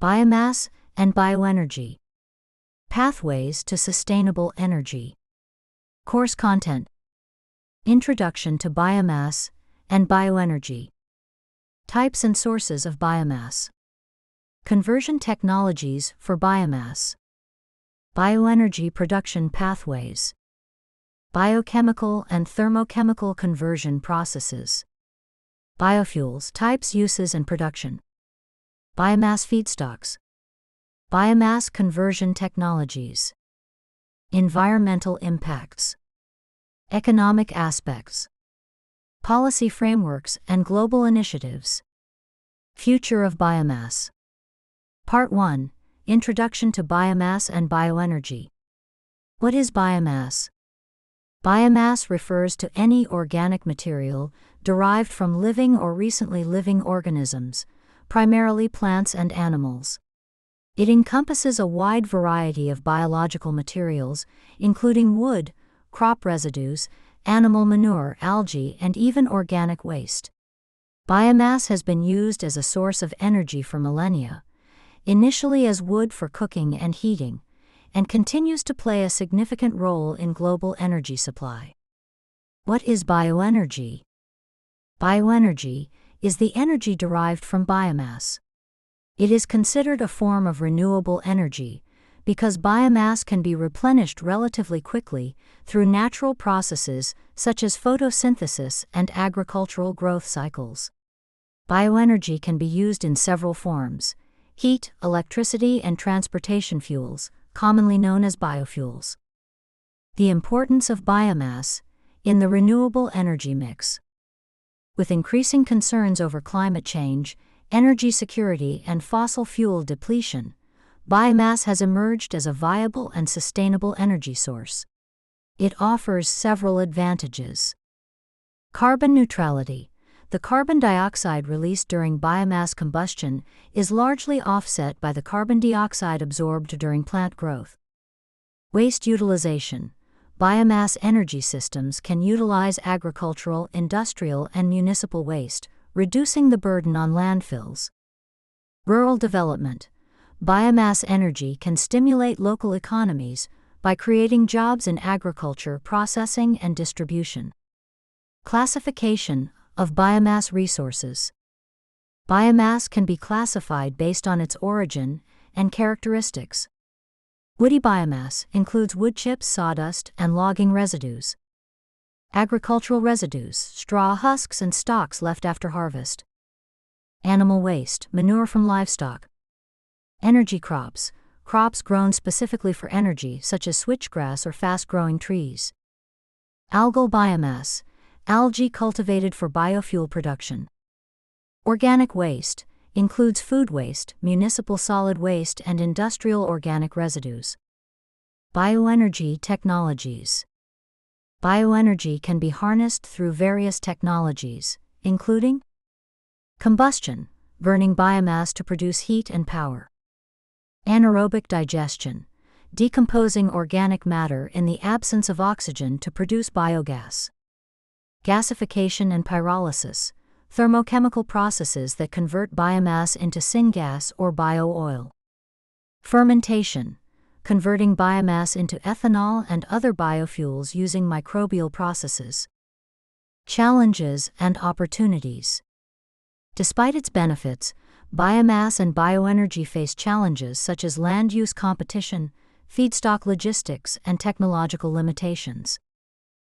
Biomass and Bioenergy. Pathways to Sustainable Energy. Course Content. Introduction to Biomass and Bioenergy. Types and sources of biomass. Conversion technologies for biomass. Bioenergy production pathways. Biochemical and thermochemical conversion processes. Biofuels, types, uses, and production. Biomass feedstocks. Biomass conversion technologies. Environmental impacts. Economic aspects. Policy frameworks and global initiatives. Future of biomass. Part 1. Introduction to Biomass and Bioenergy. What is biomass? Biomass refers to any organic material derived from living or recently living organisms, primarily plants and animals. It encompasses a wide variety of biological materials, including wood, crop residues, animal manure, algae, and even organic waste. Biomass has been used as a source of energy for millennia, initially as wood for cooking and heating, and continues to play a significant role in global energy supply. What is bioenergy? Bioenergy is the energy derived from biomass. It is considered a form of renewable energy because biomass can be replenished relatively quickly through natural processes such as photosynthesis and agricultural growth cycles. Bioenergy can be used in several forms: heat, electricity, and transportation fuels, commonly known as biofuels. The importance of biomass in the renewable energy mix. With increasing concerns over climate change, energy security, and fossil fuel depletion, biomass has emerged as a viable and sustainable energy source. It offers several advantages. Carbon neutrality. The carbon dioxide released during biomass combustion is largely offset by the carbon dioxide absorbed during plant growth. Waste utilization. Biomass energy systems can utilize agricultural, industrial, and municipal waste, reducing the burden on landfills. Rural development. Biomass energy can stimulate local economies by creating jobs in agriculture, processing, and distribution. Classification of biomass resources. Biomass can be classified based on its origin and characteristics. Woody biomass includes wood chips, sawdust, and logging residues. Agricultural residues, straw husks and stalks left after harvest. Animal waste, manure from livestock. Energy crops, crops grown specifically for energy such as switchgrass or fast-growing trees. Algal biomass, algae cultivated for biofuel production. Organic waste includes food waste, municipal solid waste, and industrial organic residues. Bioenergy technologies. Bioenergy can be harnessed through various technologies, including combustion, burning biomass to produce heat and power. Anaerobic digestion, decomposing organic matter in the absence of oxygen to produce biogas. Gasification and pyrolysis, thermochemical processes that convert biomass into syngas or bio-oil. Fermentation, converting biomass into ethanol and other biofuels using microbial processes. Challenges and opportunities. Despite its benefits, biomass and bioenergy face challenges such as land use competition, feedstock logistics, and technological limitations.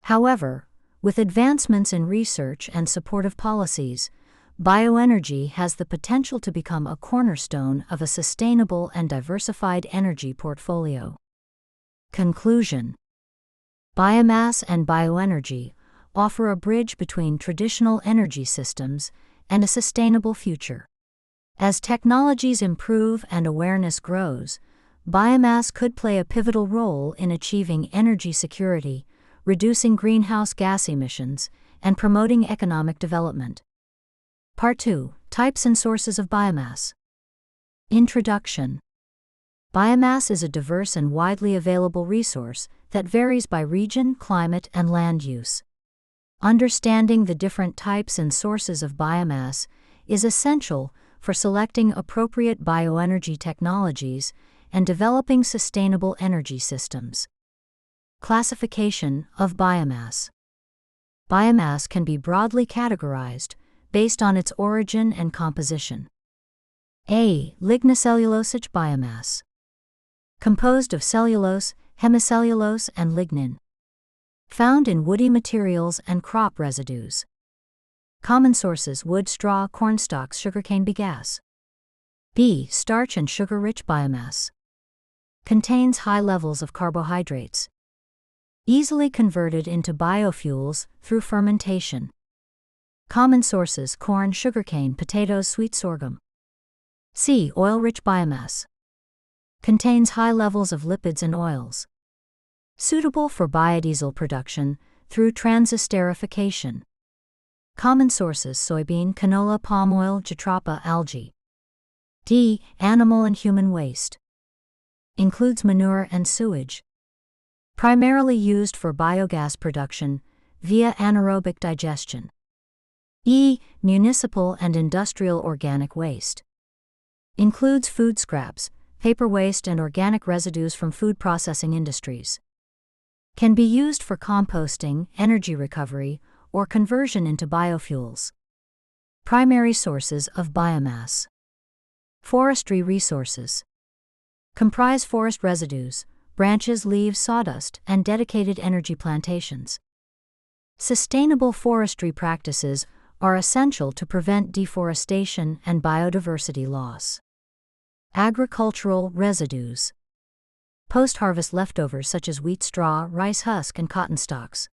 However, with advancements in research and supportive policies, bioenergy has the potential to become a cornerstone of a sustainable and diversified energy portfolio. Conclusion. Biomass and bioenergy offer a bridge between traditional energy systems and a sustainable future. As technologies improve and awareness grows, biomass could play a pivotal role in achieving energy security, reducing greenhouse gas emissions, and promoting economic development. Part 2. Types and sources of biomass. Introduction. Biomass is a diverse and widely available resource that varies by region, climate, and land use. Understanding the different types and sources of biomass is essential for selecting appropriate bioenergy technologies and developing sustainable energy systems. Classification of biomass. Biomass can be broadly categorized based on its origin and composition. A. Lignocellulosic biomass. Composed of cellulose, hemicellulose, and lignin. Found in woody materials and crop residues. Common sources: wood, straw, corn stalks, sugarcane bagasse. B. Starch and sugar-rich biomass. Contains high levels of carbohydrates. Easily converted into biofuels through fermentation. Common sources: corn, sugarcane, potatoes, sweet sorghum. C. Oil-rich biomass. Contains high levels of lipids and oils. Suitable for biodiesel production through transesterification. Common sources: soybean, canola, palm oil, jatropha, algae. D. Animal and human waste. Includes manure and sewage. Primarily used for biogas production via anaerobic digestion. E. Municipal and industrial organic waste. Includes food scraps, paper waste, and organic residues from food processing industries. Can be used for composting, energy recovery, or conversion into biofuels. Primary sources of biomass. Forestry resources. Comprise forest residues, branches, leaves, sawdust, and dedicated energy plantations. Sustainable forestry practices are essential to prevent deforestation and biodiversity loss. Agricultural residues. Post-harvest leftovers such as wheat straw, rice husk, and cotton stalks.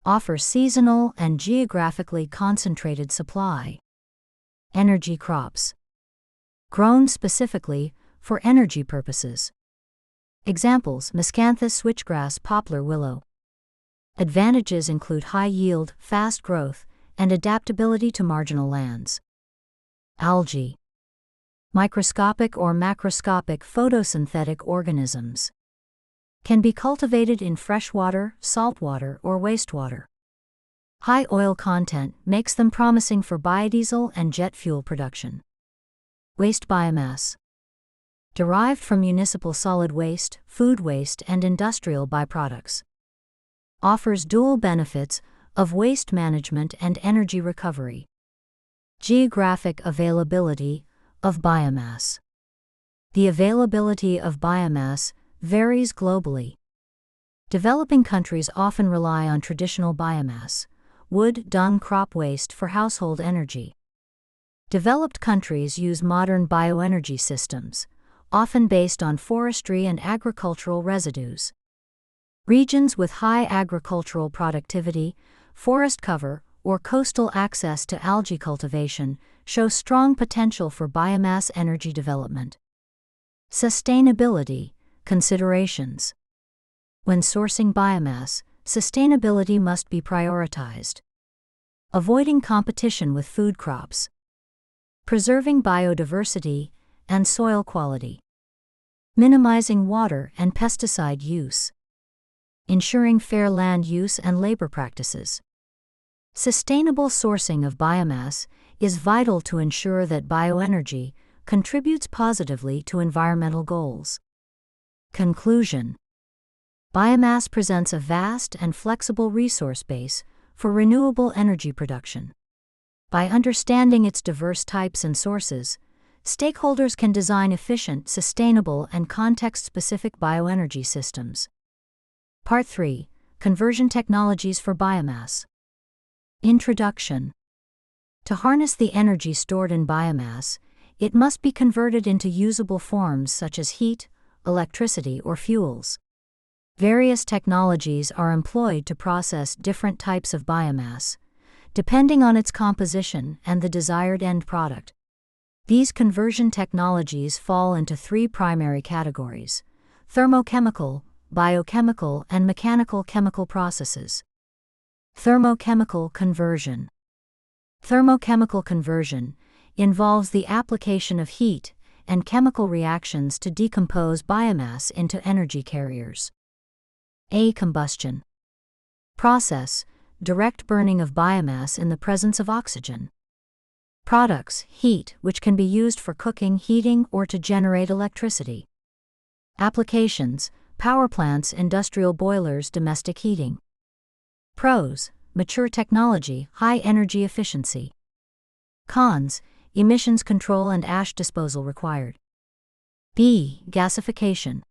Offer seasonal and geographically concentrated supply. Energy crops. Grown specifically for energy purposes. Examples: miscanthus, switchgrass, poplar, willow. Advantages include high yield, fast growth, and adaptability to marginal lands. Algae. Microscopic or macroscopic photosynthetic organisms. Can be cultivated in freshwater, saltwater, or wastewater. High oil content makes them promising for biodiesel and jet fuel production. Waste biomass. Derived from municipal solid waste, food waste, and industrial byproducts. Offers dual benefits of waste management and energy recovery. Geographic availability of biomass. The availability of biomass varies globally. Developing countries often rely on traditional biomass, wood, dung, crop waste for household energy. Developed countries use modern bioenergy systems, often based on forestry and agricultural residues. Regions with high agricultural productivity, forest cover, or coastal access to algae cultivation show strong potential for biomass energy development. Sustainability considerations. When sourcing biomass, sustainability must be prioritized. Avoiding competition with food crops. Preserving biodiversity and soil quality. Minimizing water and pesticide use. Ensuring fair land use and labor practices. Sustainable sourcing of biomass is vital to ensure that bioenergy contributes positively to environmental goals. Conclusion. Biomass presents a vast and flexible resource base for renewable energy production. By understanding its diverse types and sources, stakeholders can design efficient, sustainable, and context-specific bioenergy systems. Part 3. Conversion technologies for biomass. Introduction. To harness the energy stored in biomass, it must be converted into usable forms such as heat, electricity, or fuels. Various technologies are employed to process different types of biomass, depending on its composition and the desired end product. These conversion technologies fall into three primary categories: thermochemical, biochemical, and mechanical chemical processes. Thermochemical conversion. Thermochemical conversion involves the application of heat and chemical reactions to decompose biomass into energy carriers. A. Combustion. Process: direct burning of biomass in the presence of oxygen. Products: heat, which can be used for cooking, heating, or to generate electricity. Applications: power plants, industrial boilers, domestic heating. Pros: mature technology, high energy efficiency. Cons: emissions control and ash disposal required. B. Gasification.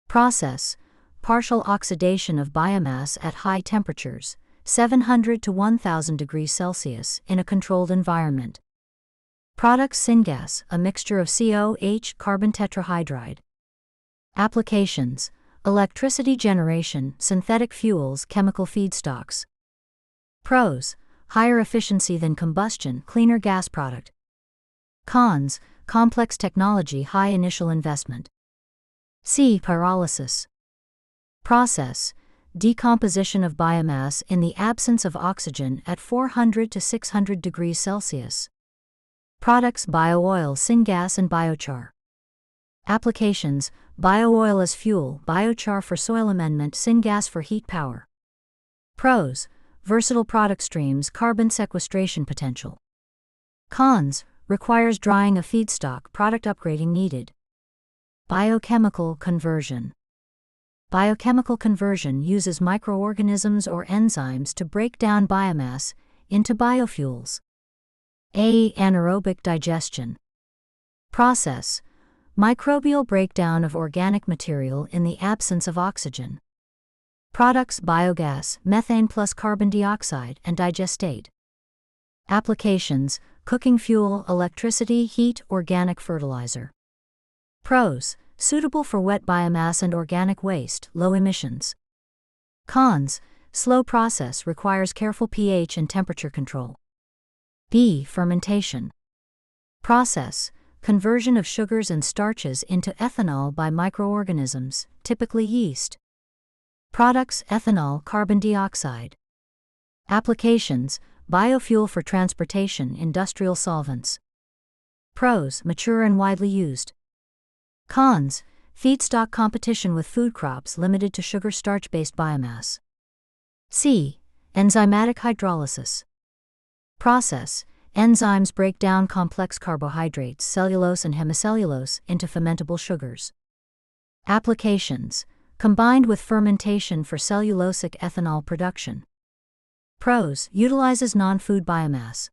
Process: partial oxidation of biomass at high temperatures, 700 to 1000 degrees Celsius, in a controlled environment. Products: syngas, a mixture of COH, carbon tetrahydride. Applications: electricity generation, synthetic fuels, chemical feedstocks. Pros: higher efficiency than combustion, cleaner gas product. Cons: complex technology, high initial investment. C. Pyrolysis. Process: decomposition of biomass in the absence of oxygen at 400 to 600 degrees Celsius. Products: bio-oil, syngas, and biochar. Applications: bio-oil as fuel, biochar for soil amendment, syngas for heat power. Pros: versatile product streams, carbon sequestration potential. Cons: requires drying of feedstock, product upgrading needed. Biochemical conversion. Biochemical conversion uses microorganisms or enzymes to break down biomass into biofuels. A. Anaerobic digestion. Process: microbial breakdown of organic material in the absence of oxygen. Products: biogas, methane plus carbon dioxide, and digestate. Applications: cooking fuel, electricity, heat, organic fertilizer. Pros: suitable for wet biomass and organic waste, low emissions. Cons: slow process, requires careful pH and temperature control. B. Fermentation. Process: conversion of sugars and starches into ethanol by microorganisms, typically yeast. Products: ethanol, carbon dioxide. Applications: biofuel for transportation, industrial solvents. Pros: mature and widely used. Cons: feedstock competition with food crops limited to sugar starch-based biomass. C. Enzymatic hydrolysis. Process: enzymes break down complex carbohydrates, cellulose and hemicellulose, into fermentable sugars. Applications: combined with fermentation for cellulosic ethanol production. Pros: utilizes non-food biomass.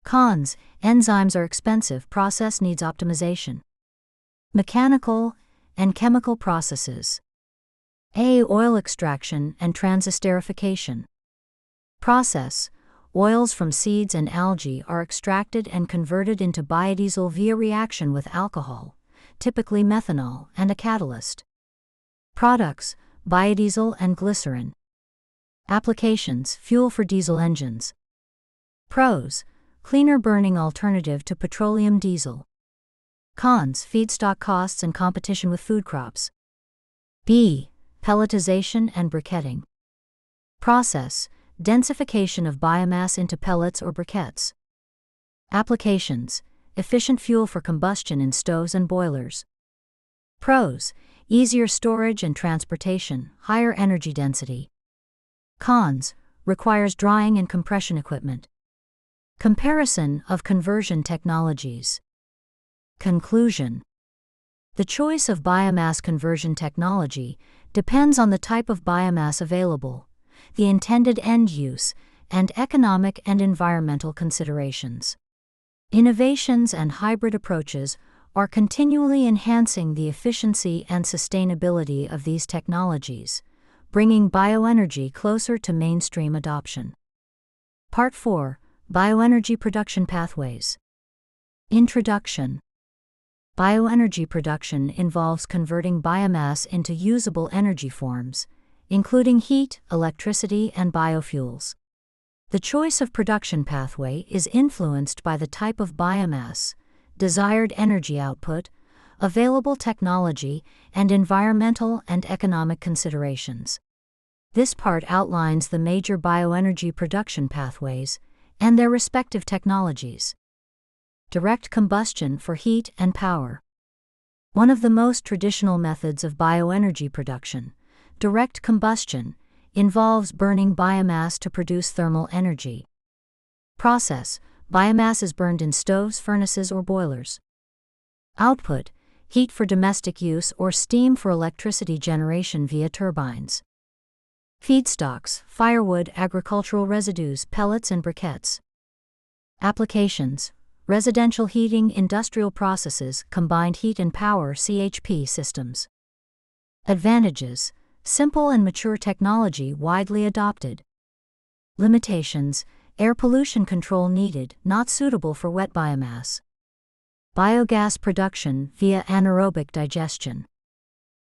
Cons: enzymes are expensive, process needs optimization. Mechanical and chemical processes. A. Oil extraction and transesterification. Process: oils from seeds and algae are extracted and converted into biodiesel via reaction with alcohol, typically methanol, and a catalyst. Products: biodiesel and glycerin. Applications: fuel for diesel engines. Pros: cleaner burning alternative to petroleum diesel. Cons: feedstock costs and competition with food crops. B. Pelletization and briquetting. Process: densification of biomass into pellets or briquettes. Applications: efficient fuel for combustion in stoves and boilers. Pros: easier storage and transportation, higher energy density. Cons: requires drying and compression equipment. Comparison of conversion technologies. Conclusion: the choice of biomass conversion technology depends on the type of biomass available, the intended end use, and economic and environmental considerations. Innovations and hybrid approaches are continually enhancing the efficiency and sustainability of these technologies, bringing bioenergy closer to mainstream adoption. Part 4: Bioenergy Production Pathways. Introduction. Bioenergy production involves converting biomass into usable energy forms, including heat, electricity, and biofuels. The choice of production pathway is influenced by the type of biomass, desired energy output, available technology, and environmental and economic considerations. This part outlines the major bioenergy production pathways and their respective technologies. Direct combustion for heat and power. One of the most traditional methods of bioenergy production, direct combustion, involves burning biomass to produce thermal energy. Process: biomass is burned in stoves, furnaces, or boilers. Output: heat for domestic use or steam for electricity generation via turbines. Feedstocks: firewood, agricultural residues, pellets, and briquettes. Applications: residential heating, industrial processes, combined heat and power (CHP) systems. Advantages: simple and mature technology widely adopted. Limitations: air pollution control needed, not suitable for wet biomass. Biogas production via anaerobic digestion.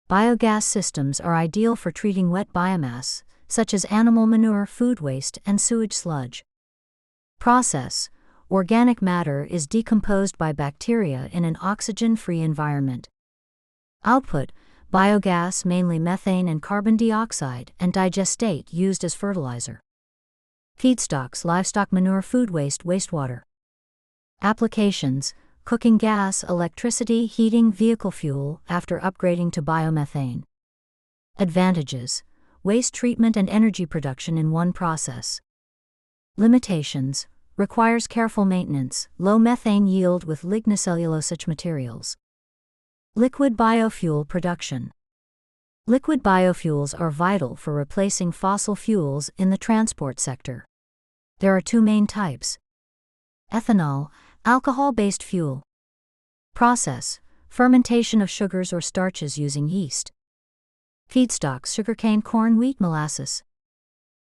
Biogas systems are ideal for treating wet biomass, such as animal manure, food waste, and sewage sludge. Process: organic matter is decomposed by bacteria in an oxygen-free environment. Output: biogas, mainly methane and carbon dioxide, and digestate used as fertilizer. Feedstocks: livestock manure, food waste, wastewater. Applications: cooking gas, electricity, heating, vehicle fuel, after upgrading to biomethane. Advantages: waste treatment and energy production in one process. Limitations: requires careful maintenance, low methane yield with lignocellulosic materials. Liquid biofuel production. Liquid biofuels are vital for replacing fossil fuels in the transport sector. There are two main types. Ethanol, alcohol-based fuel. Process: fermentation of sugars or starches using yeast. Feedstocks: sugarcane, corn, wheat, molasses.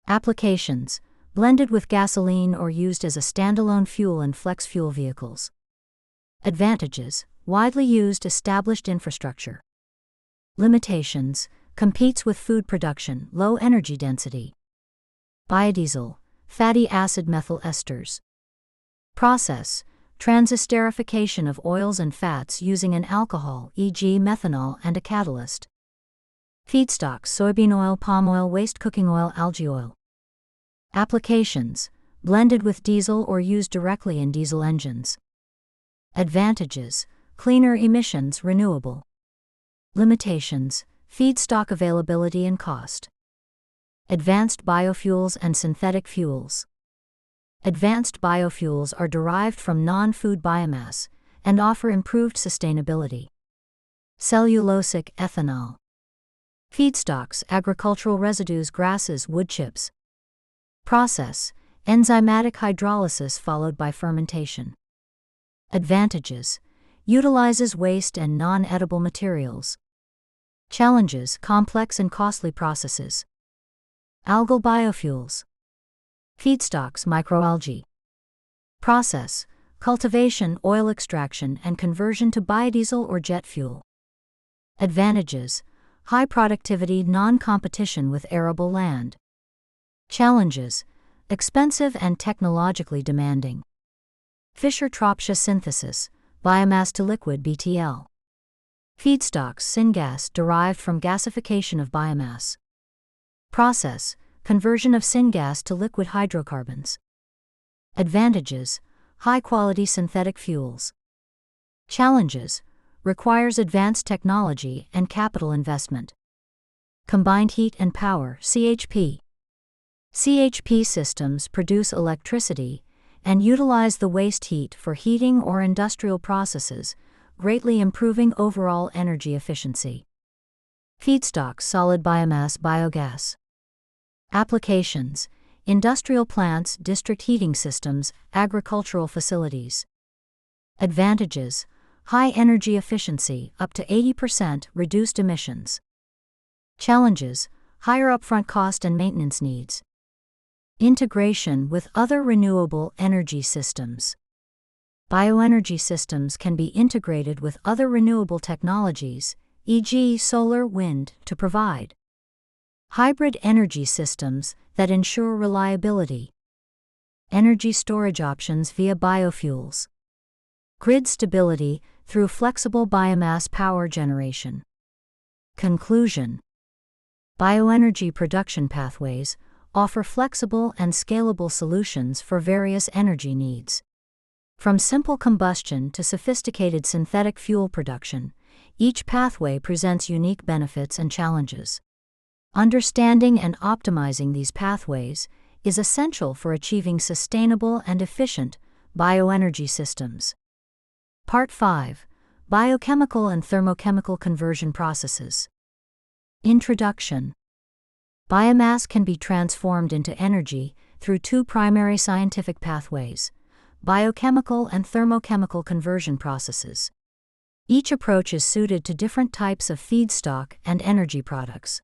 Applications: blended with gasoline or used as a standalone fuel in flex fuel vehicles. Advantages: widely used, established infrastructure. Limitations: competes with food production, low energy density. Biodiesel, fatty acid methyl esters. Process: transesterification of oils and fats using an alcohol, e.g. methanol, and a catalyst. Feedstocks: soybean oil, palm oil, waste cooking oil, algae oil. Applications: blended with diesel or used directly in diesel engines. Advantages: cleaner emissions, renewable. Limitations: feedstock availability and cost. Advanced biofuels and synthetic fuels. Advanced biofuels are derived from non-food biomass and offer improved sustainability. Cellulosic ethanol. Feedstocks: agricultural residues, grasses, wood chips. Process: enzymatic hydrolysis followed by fermentation. Advantages: utilizes waste and non-edible materials. Challenges: complex and costly processes. Algal biofuels. Feedstocks: microalgae. Process: cultivation, oil extraction, and conversion to biodiesel or jet fuel. Advantages: high productivity, non-competition with arable land. Challenges: expensive and technologically demanding. Fischer-Tropsch synthesis, biomass to liquid BTL. Feedstocks: syngas derived from gasification of biomass. Process: conversion of syngas to liquid hydrocarbons. Advantages: high-quality synthetic fuels. Challenges: requires advanced technology and capital investment. Combined heat and power (CHP). CHP systems produce electricity and utilize the waste heat for heating or industrial processes, greatly improving overall energy efficiency. Feedstocks: solid biomass, biogas. Applications: industrial plants, district heating systems, agricultural facilities. Advantages: high energy efficiency, up to 80%, reduced emissions. Challenges: higher upfront cost and maintenance needs. Integration with other renewable energy systems. Bioenergy systems can be integrated with other renewable technologies, e.g. solar, wind, to provide hybrid energy systems that ensure reliability. Energy storage options via biofuels. Grid stability through flexible biomass power generation. Conclusion: bioenergy production pathways offer flexible and scalable solutions for various energy needs. From simple combustion to sophisticated synthetic fuel production, each pathway presents unique benefits and challenges. Understanding and optimizing these pathways is essential for achieving sustainable and efficient Bioenergy systems. Part 5. Biochemical and thermochemical conversion processes. Introduction. Biomass can be transformed into energy through two primary scientific pathways: biochemical and thermochemical conversion processes. Each approach is suited to different types of feedstock and energy products.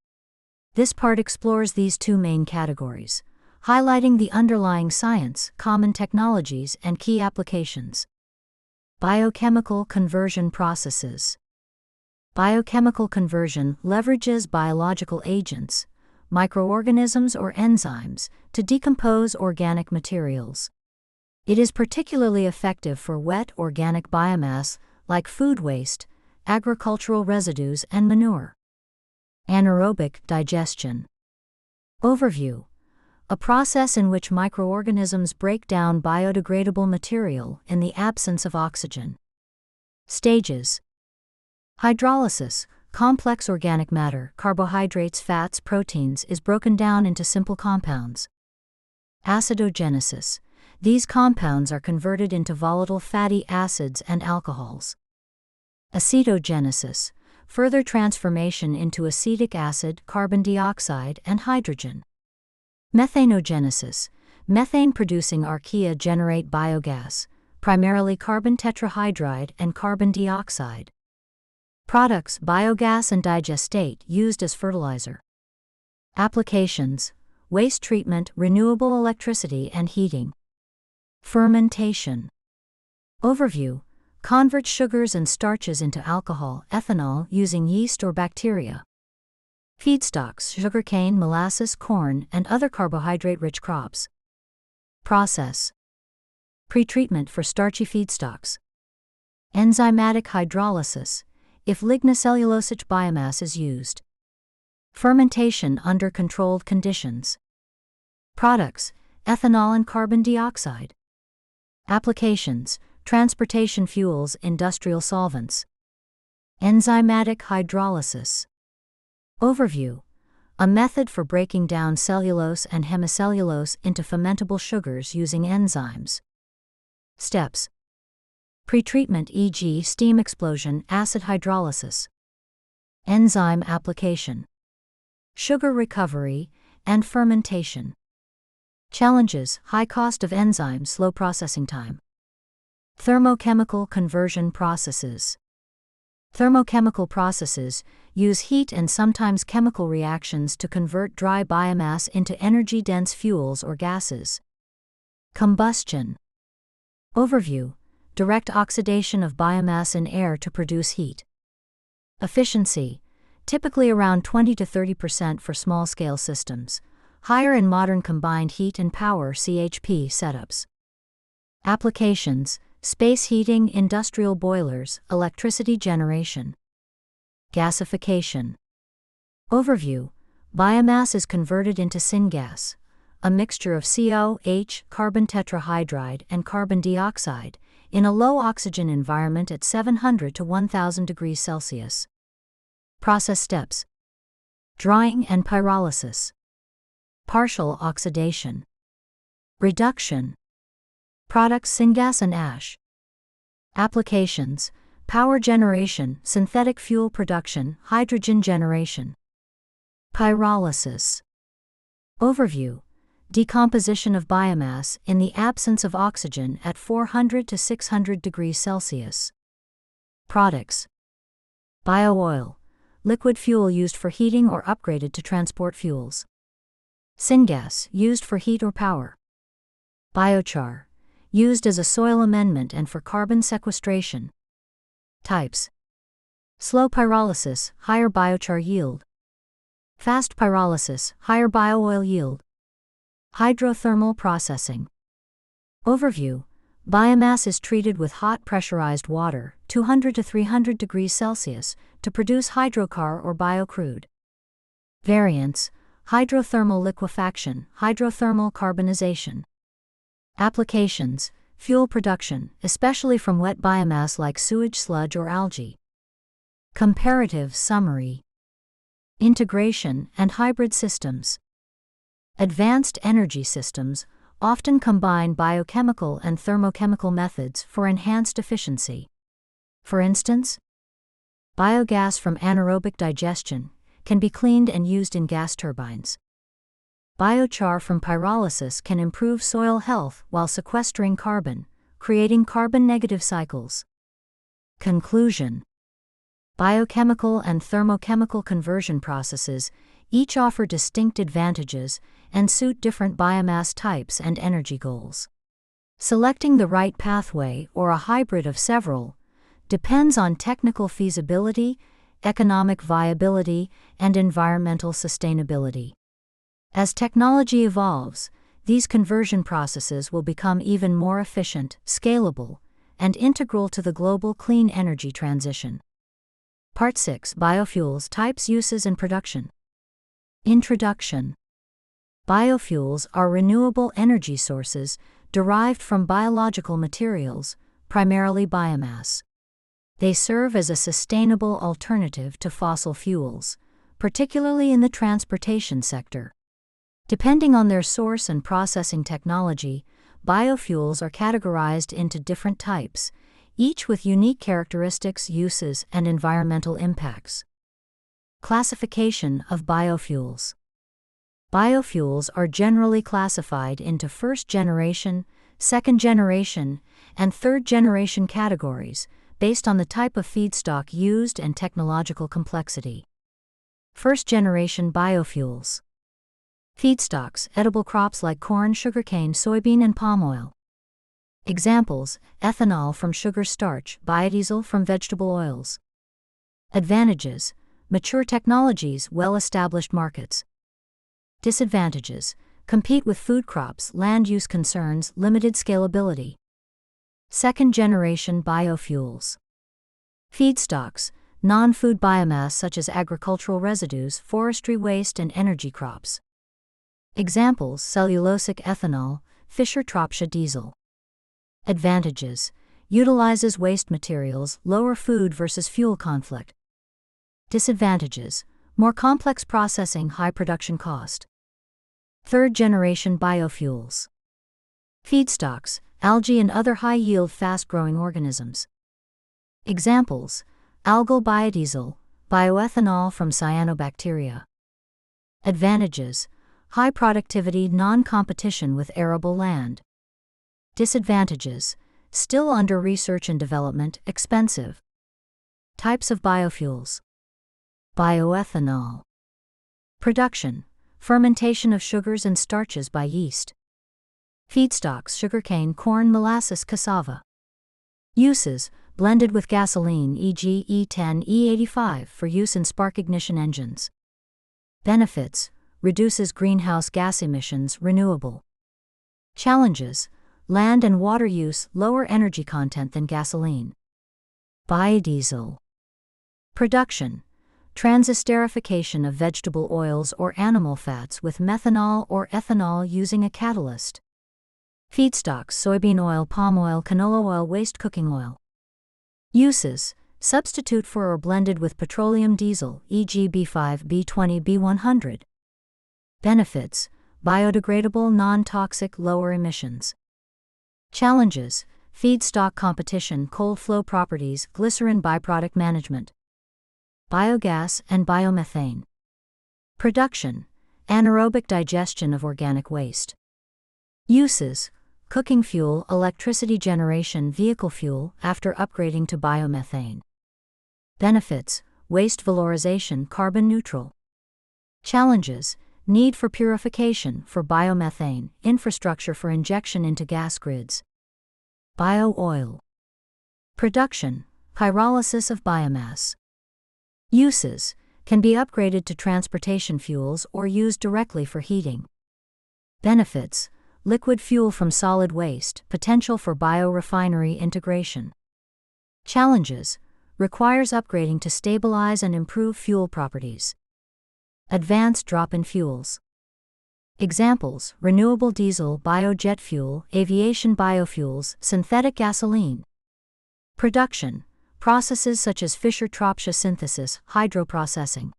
This part explores these two main categories, highlighting the underlying science, common technologies, and key applications. Biochemical conversion processes. Biochemical conversion leverages biological agents, microorganisms or enzymes, to decompose organic materials. It is particularly effective for wet organic biomass like food waste, agricultural residues, and manure. Anaerobic digestion. Overview. A process in which microorganisms break down biodegradable material in the absence of oxygen. Stages. Hydrolysis. Complex organic matter, carbohydrates, fats, proteins, is broken down into simple compounds. Acidogenesis. These compounds are converted into volatile fatty acids and alcohols. Acetogenesis. Further transformation into acetic acid, carbon dioxide, and hydrogen. Methanogenesis. Methane-producing archaea generate biogas, primarily carbon tetrahydride and carbon dioxide. Products: biogas and digestate used as fertilizer. Applications: waste treatment, renewable electricity and heating. Fermentation. Overview. Convert sugars and starches into alcohol, ethanol, using yeast or bacteria. Feedstocks: sugarcane, molasses, corn, and other carbohydrate-rich crops. Process. Pretreatment for starchy feedstocks. Enzymatic hydrolysis, if lignocellulosic biomass is used. Fermentation under controlled conditions. Products: ethanol and carbon dioxide. Applications: transportation fuels, industrial solvents. Enzymatic hydrolysis. Overview. A method for breaking down cellulose and hemicellulose into fermentable sugars using enzymes. Steps. Pretreatment, e.g., steam explosion, acid hydrolysis. Enzyme application. Sugar recovery, and fermentation. Challenges: high cost of enzymes, slow processing time. Thermochemical conversion processes. Thermochemical processes use heat and sometimes chemical reactions to convert dry biomass into energy-dense fuels or gases. Combustion. Overview. Direct oxidation of biomass in air to produce heat. Efficiency. Typically around 20 to 30% for small-scale systems, higher in modern combined heat and power (CHP) setups. Applications: space heating, industrial boilers, electricity generation. Gasification. Overview. Biomass is converted into syngas, a mixture of COH, carbon tetrahydride, and carbon dioxide, in a low-oxygen environment at 700 to 1000 degrees Celsius. Process steps. Drying and pyrolysis. Partial oxidation. Reduction. Products: syngas and ash. Applications: power generation, synthetic fuel production, hydrogen generation. Pyrolysis. Overview. Decomposition of biomass in the absence of oxygen at 400 to 600 degrees Celsius. Products: bio-oil, liquid fuel used for heating or upgraded to transport fuels. Syngas, used for heat or power. Biochar, used as a soil amendment and for carbon sequestration. Types: slow pyrolysis, higher biochar yield. Fast pyrolysis, higher bio-oil yield. Hydrothermal processing. Overview. Biomass is treated with hot pressurized water, 200 to 300 degrees Celsius, to produce hydrocarbon or biocrude. Variants: hydrothermal liquefaction, hydrothermal carbonization. Applications: fuel production, especially from wet biomass like sewage sludge or algae. Comparative summary. Integration and hybrid systems. Advanced energy systems often combine biochemical and thermochemical methods for enhanced efficiency. For instance, biogas from anaerobic digestion can be cleaned and used in gas turbines. Biochar from pyrolysis can improve soil health while sequestering carbon, creating carbon-negative cycles. Conclusion: biochemical and thermochemical conversion processes each offer distinct advantages and suit different biomass types and energy goals. Selecting the right pathway or a hybrid of several depends on technical feasibility, economic viability, and environmental sustainability. As technology evolves, these conversion processes will become even more efficient, scalable, and integral to the global clean energy transition. Part 6: Biofuels, Types, Uses, and Production. Introduction. Biofuels are renewable energy sources derived from biological materials, primarily biomass. They serve as a sustainable alternative to fossil fuels, particularly in the transportation sector. Depending on their source and processing technology, biofuels are categorized into different types, each with unique characteristics, uses, and environmental impacts. Classification of biofuels. Biofuels are generally classified into first-generation, second-generation, and third-generation categories based on the type of feedstock used and technological complexity. First-generation biofuels. Feedstocks: edible crops like corn, sugarcane, soybean, and palm oil. Examples: ethanol from sugar starch, biodiesel from vegetable oils. Advantages: mature technologies, well-established markets. Disadvantages: compete with food crops, land use concerns, limited scalability. Second-generation biofuels. Feedstocks: non-food biomass such as agricultural residues, forestry waste, and energy crops. Examples: cellulosic ethanol, Fischer-Tropsch diesel. Advantages: utilizes waste materials, lower food versus fuel conflict. Disadvantages: more complex processing, high production cost. Third-generation biofuels. Feedstocks: algae and other high-yield, fast-growing organisms. Examples: algal biodiesel, bioethanol from cyanobacteria. Advantages: high productivity, non-competition with arable land. Disadvantages: still under research and development, expensive. Types of biofuels. Bioethanol. Production: fermentation of sugars and starches by yeast. Feedstocks: sugarcane, corn, molasses, cassava. Uses: blended with gasoline, e.g. E10, E85 for use in spark ignition engines. Benefits: reduces greenhouse gas emissions, renewable. Challenges: land and water use, lower energy content than gasoline. Biodiesel. Production: transesterification of vegetable oils or animal fats with methanol or ethanol using a catalyst. Feedstocks: soybean oil, palm oil, canola oil, waste cooking oil. Uses: substitute for or blended with petroleum diesel, e.g. B5, B20, B100. Benefits: biodegradable, non-toxic, lower emissions. Challenges: feedstock competition, cold flow properties, glycerin byproduct management. Biogas and biomethane. Production: anaerobic digestion of organic waste. Uses: cooking fuel, electricity generation, vehicle fuel after upgrading to biomethane. Benefits: waste valorization, carbon neutral. Challenges: need for purification for biomethane, infrastructure for injection into gas grids. Bio-oil. Production: pyrolysis of biomass. Uses: can be upgraded to transportation fuels or used directly for heating. Benefits: liquid fuel from solid waste, potential for biorefinery integration. Challenges: requires upgrading to stabilize and improve fuel properties. Advanced drop-in fuels. Examples: renewable diesel, biojet fuel, aviation biofuels, synthetic gasoline. Production: processes such as Fischer-Tropsch synthesis, hydroprocessing.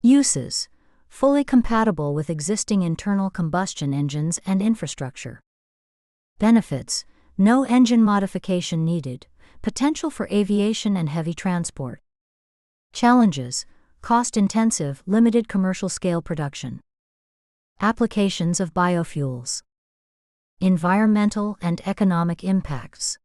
Uses: fully compatible with existing internal combustion engines and infrastructure. Benefits: no engine modification needed, potential for aviation and heavy transport. Challenges: cost-intensive, limited commercial-scale production. Applications of biofuels. Environmental and economic impacts.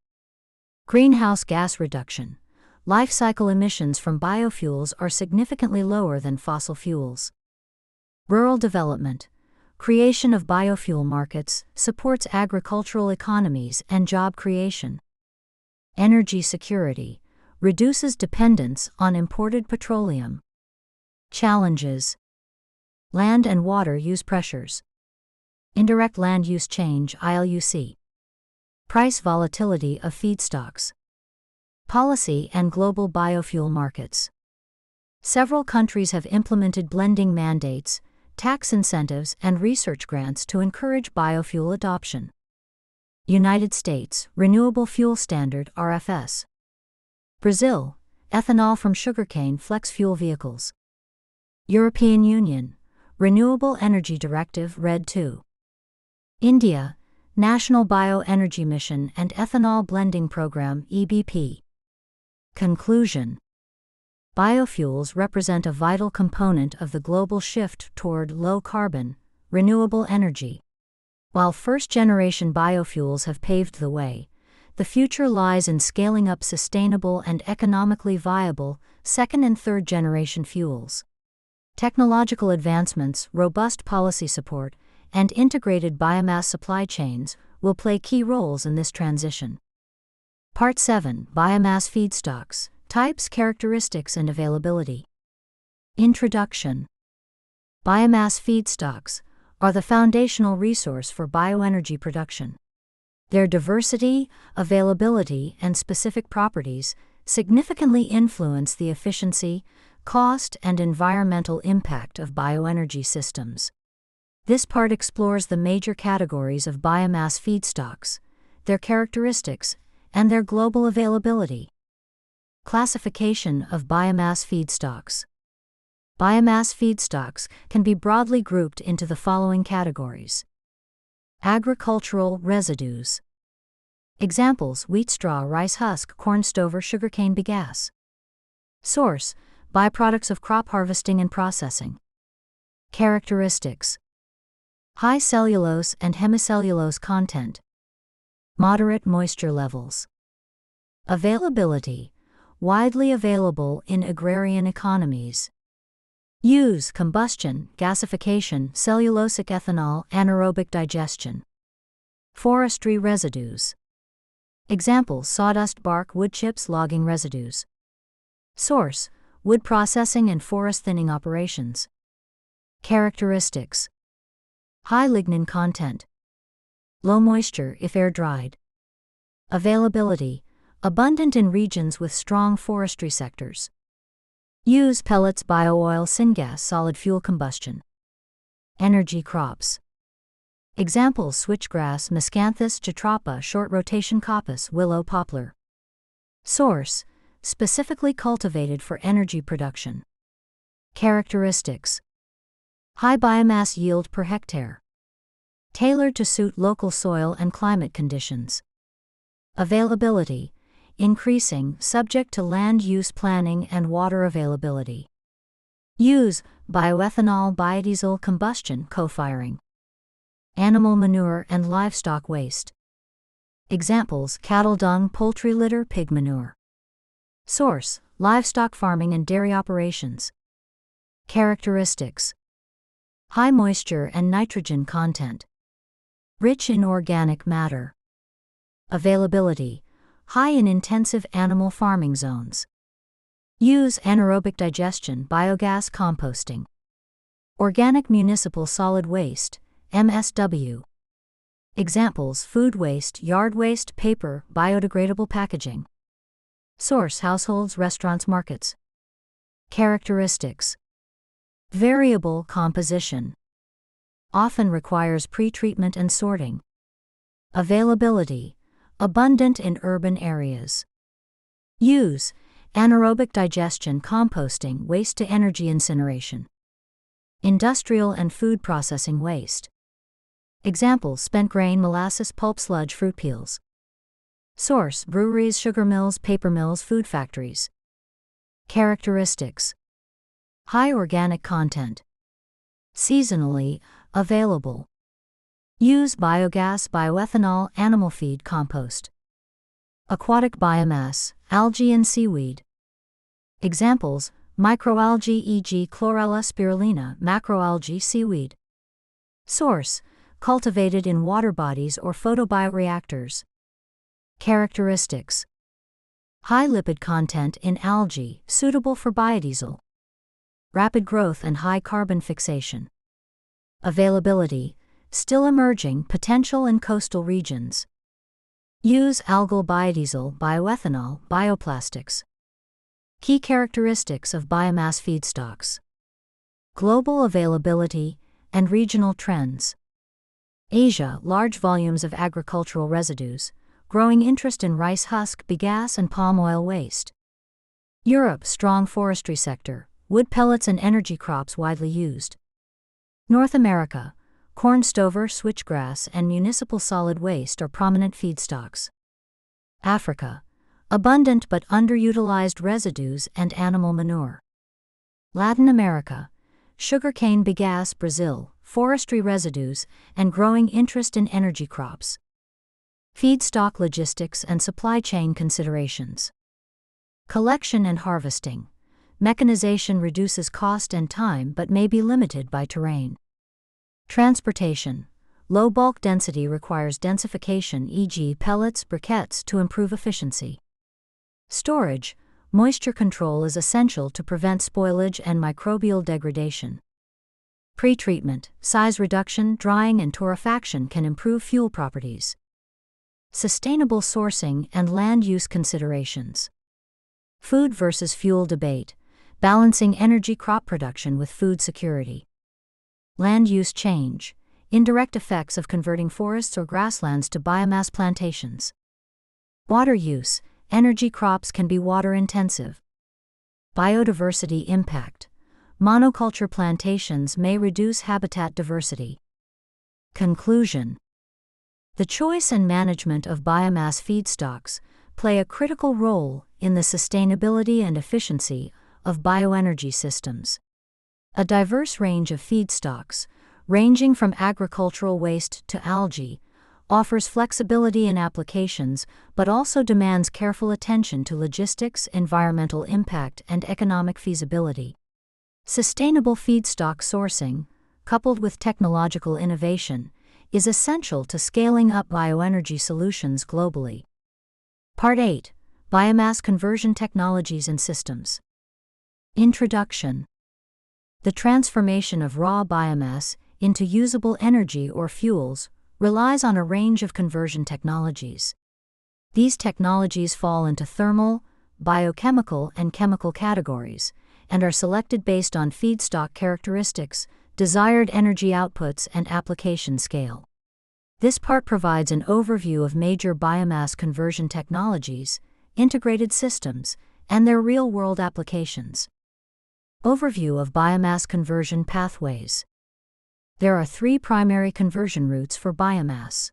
Greenhouse gas reduction. Life cycle emissions from biofuels are significantly lower than fossil fuels. Rural development. Creation of biofuel markets supports agricultural economies and job creation. Energy security. Reduces dependence on imported petroleum. Challenges: land and water use pressures. Indirect land use change (ILUC). Price volatility of feedstocks. Policy and global biofuel markets. Several countries have implemented blending mandates, tax incentives, and research grants to encourage biofuel adoption. United States Renewable Fuel Standard (RFS). Brazil ethanol from sugarcane flex fuel vehicles. European Union Renewable Energy Directive RED II. India National Bioenergy Mission and Ethanol Blending Program (EBP). Conclusion: biofuels represent a vital component of the global shift toward low-carbon, renewable energy. While first-generation biofuels have paved the way, the future lies in scaling up sustainable and economically viable second- and third-generation fuels. Technological advancements, robust policy support, and integrated biomass supply chains will play key roles in this transition. Part 7: Biomass feedstocks, types, characteristics, and availability. Introduction. Biomass feedstocks are the foundational resource for bioenergy production. Their diversity, availability, and specific properties significantly influence the efficiency, cost, and environmental impact of bioenergy systems. This part explores the major categories of biomass feedstocks, their characteristics, and their global availability. Classification of biomass feedstocks. Biomass feedstocks can be broadly grouped into the following categories. Agricultural residues. Examples: wheat straw, rice husk, corn stover, sugarcane bagasse. Source: byproducts of crop harvesting and processing. Characteristics: high cellulose and hemicellulose content. Moderate moisture levels. Availability: widely available in agrarian economies. Use: combustion, gasification, cellulosic ethanol, anaerobic digestion. Forestry residues. Examples: sawdust, bark, wood chips, logging residues. Source: wood processing and forest thinning operations. Characteristics: high lignin content. Low moisture if air-dried. Availability: abundant in regions with strong forestry sectors. Use: pellets, bio-oil, syngas, solid fuel combustion. Energy crops. Examples: switchgrass, miscanthus, jatropha, short rotation coppice, willow, poplar. Source: specifically cultivated for energy production. Characteristics: high biomass yield per hectare. Tailored to suit local soil and climate conditions. Availability: increasing, subject to land use planning and water availability. Use: bioethanol, biodiesel, combustion, co-firing. Animal manure and livestock waste. Examples: cattle dung, poultry litter, pig manure. Source: livestock farming and dairy operations. Characteristics: high moisture and nitrogen content. Rich in organic matter. Availability: high in intensive animal farming zones. Use: anaerobic digestion, biogas, composting. Organic municipal solid waste, MSW. Examples: food waste, yard waste, paper, biodegradable packaging. Source: households, restaurants, markets. Characteristics: variable composition. Often requires pre-treatment and sorting. Availability: abundant in urban areas. Use: anaerobic digestion, composting, waste-to-energy incineration. Industrial and food processing waste. Examples: spent grain, molasses, pulp, sludge, fruit peels. Source: breweries, sugar mills, paper mills, food factories. Characteristics: high organic content. Seasonally available. Use biogas, bioethanol, animal feed, compost. Aquatic biomass, algae and seaweed. Examples: microalgae e.g. chlorella spirulina, macroalgae, seaweed. Source: cultivated in water bodies or photobioreactors. Characteristics: high lipid content in algae, suitable for biodiesel. Rapid growth and high carbon fixation. Availability: still emerging, potential in coastal regions. Use algal biodiesel, bioethanol, bioplastics. Key characteristics of biomass feedstocks. Global availability and regional trends. Asia: large volumes of agricultural residues, growing interest in rice husk, bagasse and palm oil waste. Europe: strong forestry sector, wood pellets and energy crops widely used. North America: corn stover, switchgrass and municipal solid waste are prominent feedstocks. Africa: abundant but underutilized residues and animal manure. Latin America: sugarcane, bagasse. Brazil: forestry residues and growing interest in energy crops. Feedstock logistics and supply chain considerations. Collection and harvesting. Mechanization reduces cost and time but may be limited by terrain. Transportation. Low bulk density requires densification, e.g. pellets, briquettes, to improve efficiency. Storage. Moisture control is essential to prevent spoilage and microbial degradation. Pretreatment. Size reduction, drying and torrefaction can improve fuel properties. Sustainable sourcing and land use considerations. Food versus fuel debate. Balancing energy crop production with food security. Land use change. Indirect effects of converting forests or grasslands to biomass plantations. Water use. Energy crops can be water intensive. Biodiversity impact. Monoculture plantations may reduce habitat diversity. Conclusion. The choice and management of biomass feedstocks play a critical role in the sustainability and efficiency of bioenergy systems. A diverse range of feedstocks, ranging from agricultural waste to algae, offers flexibility in applications but also demands careful attention to logistics, environmental impact, and economic feasibility. Sustainable feedstock sourcing, coupled with technological innovation, is essential to scaling up bioenergy solutions globally. Part 8. Biomass Conversion Technologies and Systems. Introduction. The transformation of raw biomass into usable energy or fuels relies on a range of conversion technologies. These technologies fall into thermal, biochemical, and chemical categories, and are selected based on feedstock characteristics, desired energy outputs, and application scale. This part provides an overview of major biomass conversion technologies, integrated systems, and their real-world applications. Overview of biomass conversion pathways. There are 3 primary conversion routes for biomass.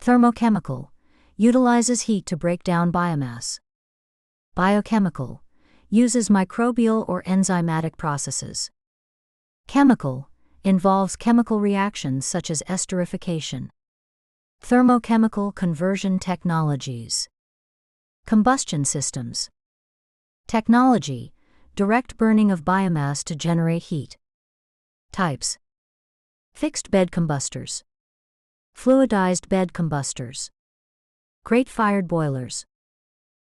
Thermochemical utilizes heat to break down biomass. Biochemical uses microbial or enzymatic processes. Chemical involves chemical reactions such as esterification. Thermochemical conversion technologies. Combustion systems. Technology: direct burning of biomass to generate heat. Types: fixed bed combustors, fluidized bed combustors, grate-fired boilers.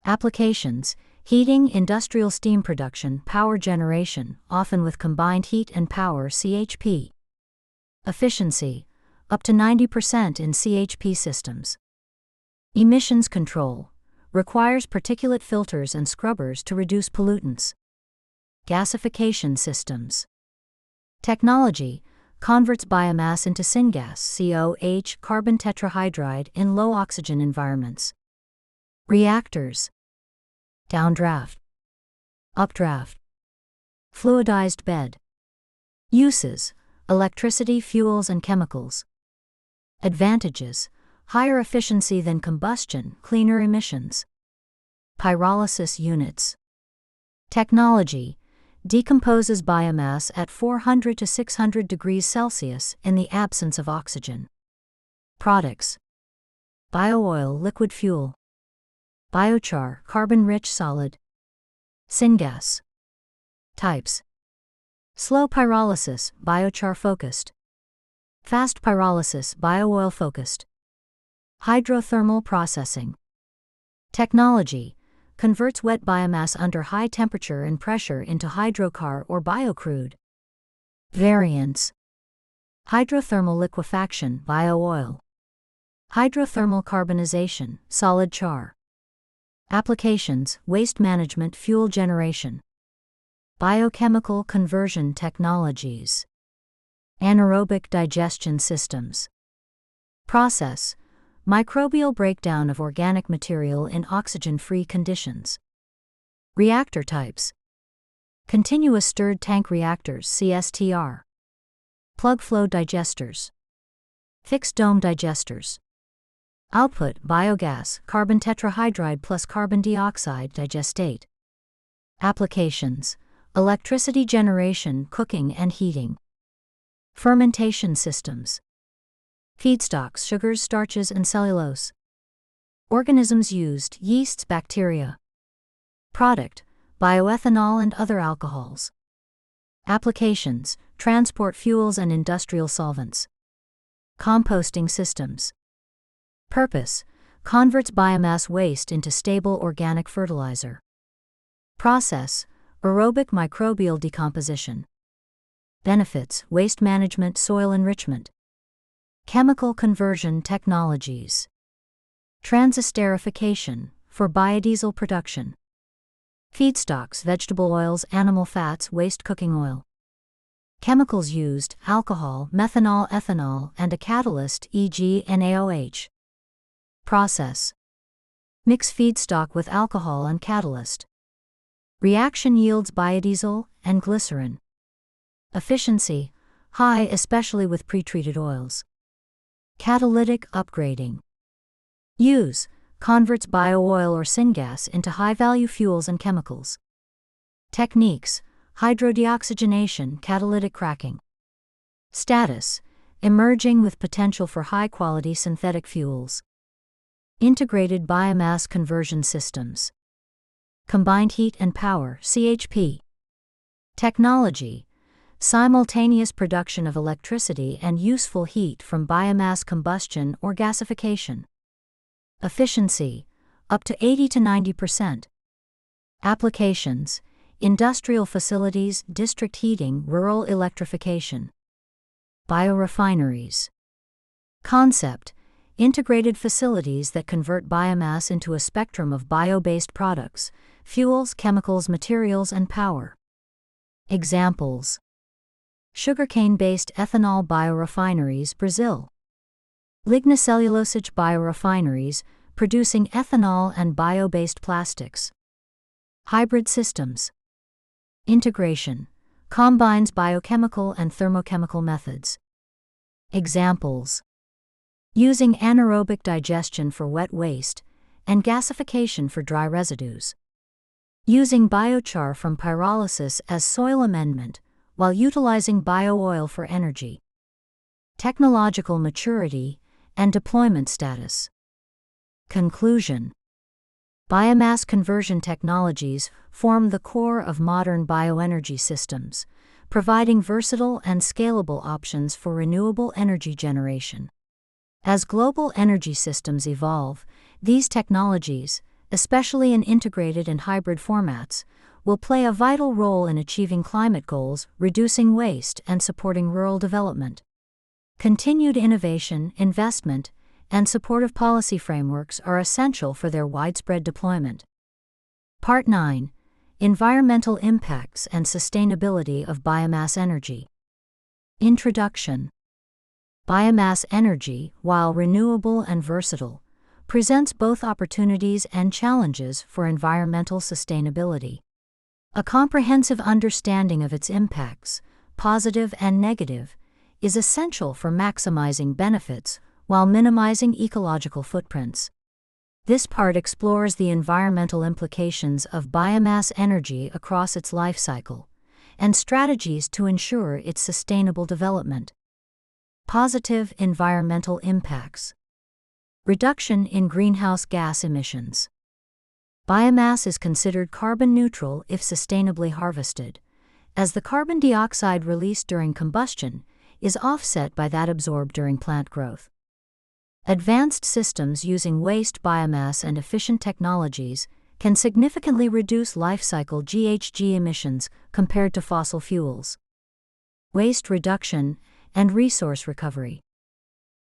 Applications: heating, industrial steam production, power generation, often with combined heat and power (CHP). Efficiency: up to 90% in CHP systems. Emissions control: requires particulate filters and scrubbers to reduce pollutants. Gasification systems. Technology: converts biomass into syngas (COH), carbon tetrahydride, in low oxygen environments. Reactors: downdraft, updraft, fluidized bed. Uses: electricity, fuels, and chemicals. Advantages: higher efficiency than combustion, cleaner emissions. Pyrolysis units. Technology: decomposes biomass at 400 to 600 degrees Celsius in the absence of oxygen. Products: biooil, liquid fuel. Biochar, carbon-rich solid. Syngas. Types: slow pyrolysis, biochar focused. Fast pyrolysis, biooil focused. Hydrothermal processing. Technology: converts wet biomass under high temperature and pressure into hydrochar or biocrude. Variants: hydrothermal liquefaction, biooil. Hydrothermal carbonization, solid char. Applications: waste management, fuel generation. Biochemical conversion technologies. Anaerobic digestion systems. Process: microbial breakdown of organic material in oxygen-free conditions. Reactor types: continuous stirred tank reactors, CSTR. Plug flow digesters. Fixed dome digesters. Output: biogas, carbon tetrahydride plus carbon dioxide digestate. Applications: electricity generation, cooking and heating. Fermentation systems. Feedstocks: sugars, starches, and cellulose. Organisms used: yeasts, bacteria. Product: bioethanol and other alcohols. Applications: transport fuels and industrial solvents. Composting systems. Purpose: converts biomass waste into stable organic fertilizer. Process: aerobic microbial decomposition. Benefits: waste management, soil enrichment. Chemical conversion technologies. Transesterification, for biodiesel production. Feedstocks: vegetable oils, animal fats, waste cooking oil. Chemicals used: alcohol, methanol, ethanol, and a catalyst, e.g. NaOH. Process: mix feedstock with alcohol and catalyst. Reaction yields biodiesel and glycerin. Efficiency: high, especially with pretreated oils. Catalytic upgrading. Use: converts biooil or syngas into high-value fuels and chemicals. Techniques: hydrodeoxygenation, catalytic cracking. Status: emerging with potential for high-quality synthetic fuels. Integrated biomass conversion systems. Combined heat and power, CHP. Technology: simultaneous production of electricity and useful heat from biomass combustion or gasification. Efficiency: up to 80 to 90%. Applications: industrial facilities, district heating, rural electrification. Biorefineries. Concept: integrated facilities that convert biomass into a spectrum of bio-based products, fuels, chemicals, materials, and power. Examples: sugarcane-based ethanol biorefineries, Brazil. Lignocellulosic biorefineries, producing ethanol and bio-based plastics. Hybrid systems. Integration: combines biochemical and thermochemical methods. Examples: using anaerobic digestion for wet waste, and gasification for dry residues. Using biochar from pyrolysis as soil amendment, while utilizing biooil for energy. Technological maturity and deployment status. Conclusion: biomass conversion technologies form the core of modern bioenergy systems, providing versatile and scalable options for renewable energy generation. As global energy systems evolve, these technologies, especially in integrated and hybrid formats, will play a vital role in achieving climate goals, reducing waste, and supporting rural development. Continued innovation, investment, and supportive policy frameworks are essential for their widespread deployment. Part 9: Environmental Impacts and Sustainability of Biomass Energy. Introduction. Biomass energy, while renewable and versatile, presents both opportunities and challenges for environmental sustainability. A comprehensive understanding of its impacts, positive and negative, is essential for maximizing benefits while minimizing ecological footprints. This part explores the environmental implications of biomass energy across its life cycle and strategies to ensure its sustainable development. Positive environmental impacts. Reduction in greenhouse gas emissions. Biomass is considered carbon neutral if sustainably harvested, as the carbon dioxide released during combustion is offset by that absorbed during plant growth. Advanced systems using waste biomass and efficient technologies can significantly reduce life cycle GHG emissions compared to fossil fuels. Waste reduction and resource recovery.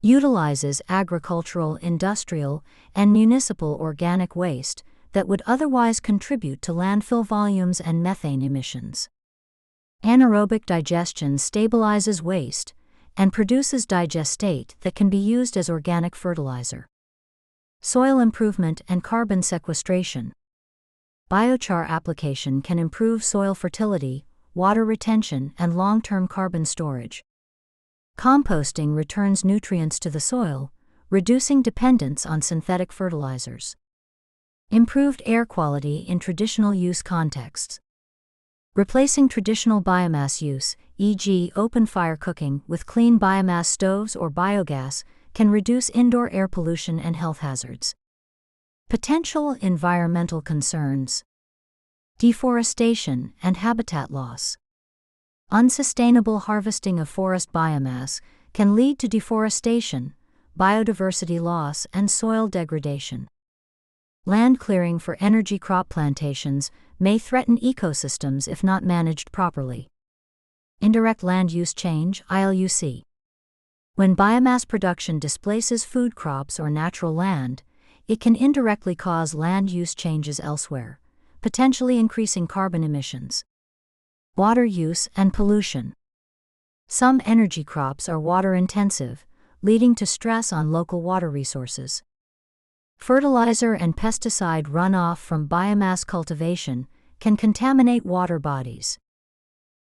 Utilizes agricultural, industrial, and municipal organic waste that would otherwise contribute to landfill volumes and methane emissions. Anaerobic digestion stabilizes waste and produces digestate that can be used as organic fertilizer. Soil improvement and carbon sequestration. Biochar application can improve soil fertility, water retention, and long-term carbon storage. Composting returns nutrients to the soil, reducing dependence on synthetic fertilizers. Improved air quality in traditional use contexts. Replacing traditional biomass use, e.g., open-fire cooking, with clean biomass stoves or biogas, can reduce indoor air pollution and health hazards. Potential environmental concerns. Deforestation and habitat loss. Unsustainable harvesting of forest biomass can lead to deforestation, biodiversity loss, and soil degradation. Land clearing for energy crop plantations may threaten ecosystems if not managed properly. Indirect land use change, ILUC. When biomass production displaces food crops or natural land, it can indirectly cause land use changes elsewhere, potentially increasing carbon emissions. Water use and pollution. Some energy crops are water-intensive, leading to stress on local water resources. Fertilizer and pesticide runoff from biomass cultivation can contaminate water bodies.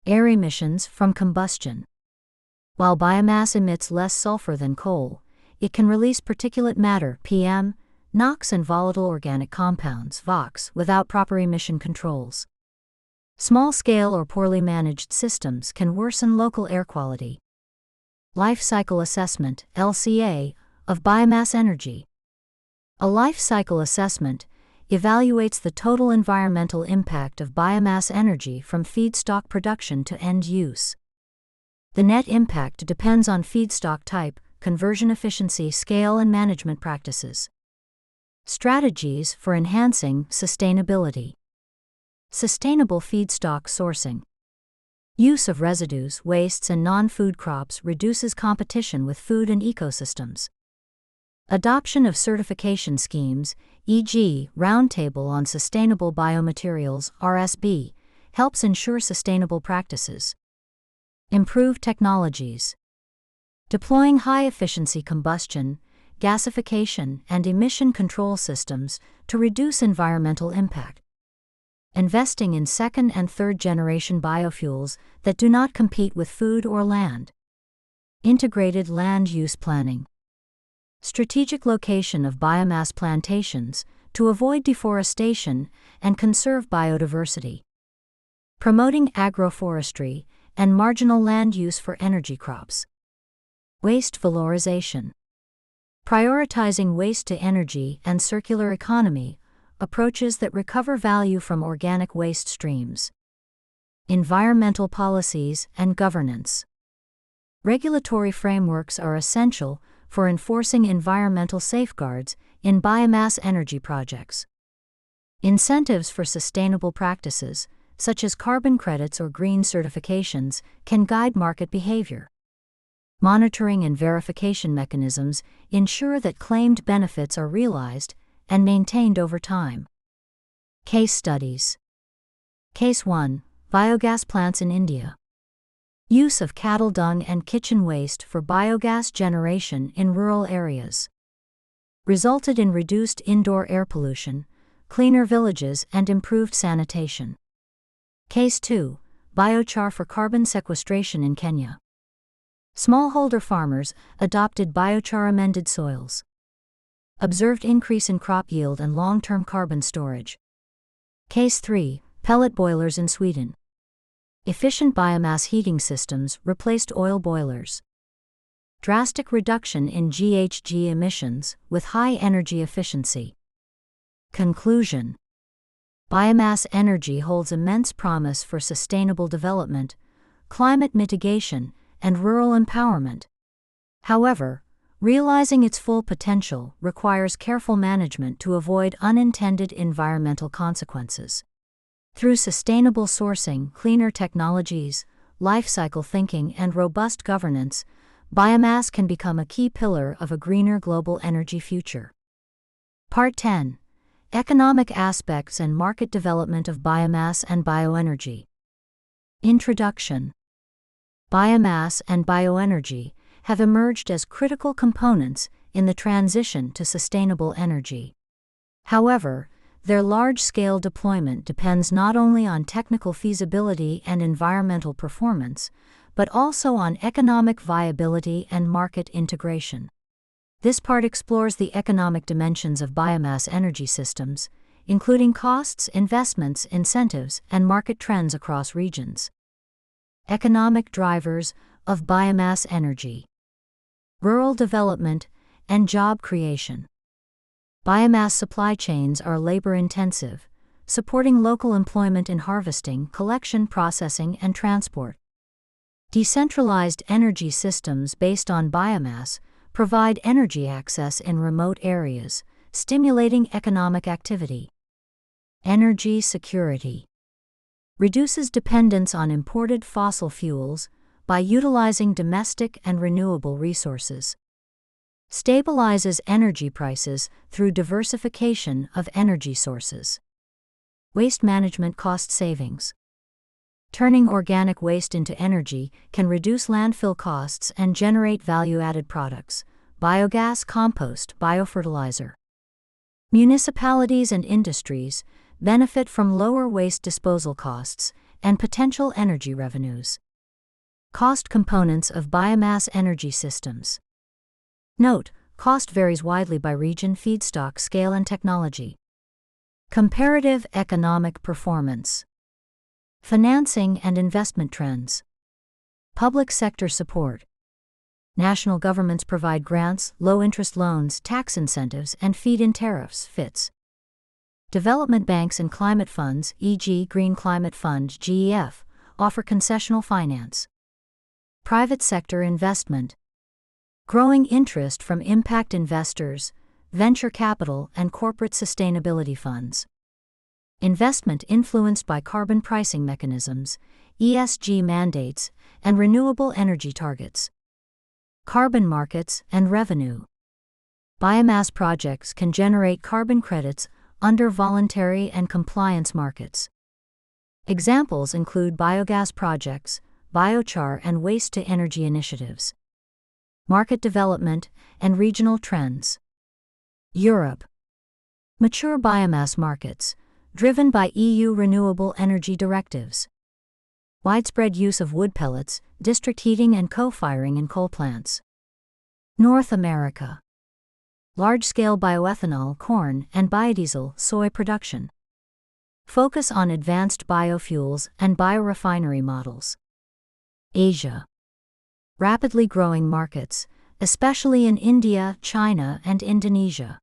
Air emissions from combustion. While biomass emits less sulfur than coal, it can release particulate matter, PM, NOx, and volatile organic compounds, VOX, without proper emission controls. Small-scale or poorly managed systems can worsen local air quality. Life cycle assessment, LCA, of biomass energy. A life cycle assessment evaluates the total environmental impact of biomass energy from feedstock production to end use. The net impact depends on feedstock type, conversion efficiency, scale, and management practices. Strategies for enhancing sustainability. Sustainable feedstock sourcing. Use of residues, wastes, and non-food crops reduces competition with food and ecosystems. Adoption of certification schemes, e.g., Roundtable on Sustainable Biomaterials (RSB), helps ensure sustainable practices. Improved technologies. Deploying high-efficiency combustion, gasification, and emission control systems to reduce environmental impact. Investing in second- and third-generation biofuels that do not compete with food or land. Integrated land use planning. Strategic location of biomass plantations to avoid deforestation and conserve biodiversity. Promoting agroforestry and marginal land use for energy crops. Waste valorization. Prioritizing waste to energy and circular economy approaches that recover value from organic waste streams. Environmental policies and governance. Regulatory frameworks are essential for enforcing environmental safeguards in biomass energy projects. Incentives for sustainable practices, such as carbon credits or green certifications, can guide market behavior. Monitoring and verification mechanisms ensure that claimed benefits are realized and maintained over time. Case studies. Case 1. Biogas plants in India. Use of cattle dung and kitchen waste for biogas generation in rural areas. Resulted in reduced indoor air pollution, cleaner villages, and improved sanitation. Case 2. biochar for carbon sequestration in Kenya. Smallholder farmers adopted biochar amended soils. Observed increase in crop yield and long-term carbon storage. Case 3, pellet boilers in Sweden. Efficient biomass heating systems replaced oil boilers. Drastic reduction in GHG emissions with high energy efficiency. Conclusion: biomass energy holds immense promise for sustainable development, climate mitigation, and rural empowerment. However, realizing its full potential requires careful management to avoid unintended environmental consequences. Through sustainable sourcing, cleaner technologies, life cycle thinking, and robust governance, biomass can become a key pillar of a greener global energy future. Part 10. Economic aspects and market development of biomass and bioenergy. Introduction. Biomass and bioenergy have emerged as critical components in the transition to sustainable energy. However, their large-scale deployment depends not only on technical feasibility and environmental performance, but also on economic viability and market integration. This part explores the economic dimensions of biomass energy systems, including costs, investments, incentives, and market trends across regions. Economic drivers of biomass energy. Rural development and job creation. Biomass supply chains are labor-intensive, supporting local employment in harvesting, collection, processing, and transport. Decentralized energy systems based on biomass provide energy access in remote areas, stimulating economic activity. Energy security. Reduces dependence on imported fossil fuels by utilizing domestic and renewable resources. Stabilizes energy prices through diversification of energy sources. Waste management cost savings. Turning organic waste into energy can reduce landfill costs and generate value-added products, biogas, compost, biofertilizer. Municipalities and industries benefit from lower waste disposal costs and potential energy revenues. Cost components of biomass energy systems. Note: cost varies widely by region, feedstock, scale, and technology. Comparative economic performance. Financing and investment trends. Public sector support. National governments provide grants, low-interest loans, tax incentives, and feed-in tariffs (FITs). Development banks and climate funds, e.g. Green Climate Fund (GEF), offer concessional finance. Private sector investment. Growing interest from impact investors, venture capital, and corporate sustainability funds. Investment influenced by carbon pricing mechanisms, ESG mandates, and renewable energy targets. Carbon markets and revenue. Biomass projects can generate carbon credits under voluntary and compliance markets. Examples include biogas projects, biochar, and waste-to-energy initiatives. Market development and regional trends. Europe. Mature biomass markets, driven by EU renewable energy directives. Widespread use of wood pellets, district heating, and co-firing in coal plants. North America. Large-scale bioethanol, corn, and biodiesel, soy production. Focus on advanced biofuels and biorefinery models. Asia. Rapidly growing markets, especially in India, China, and Indonesia.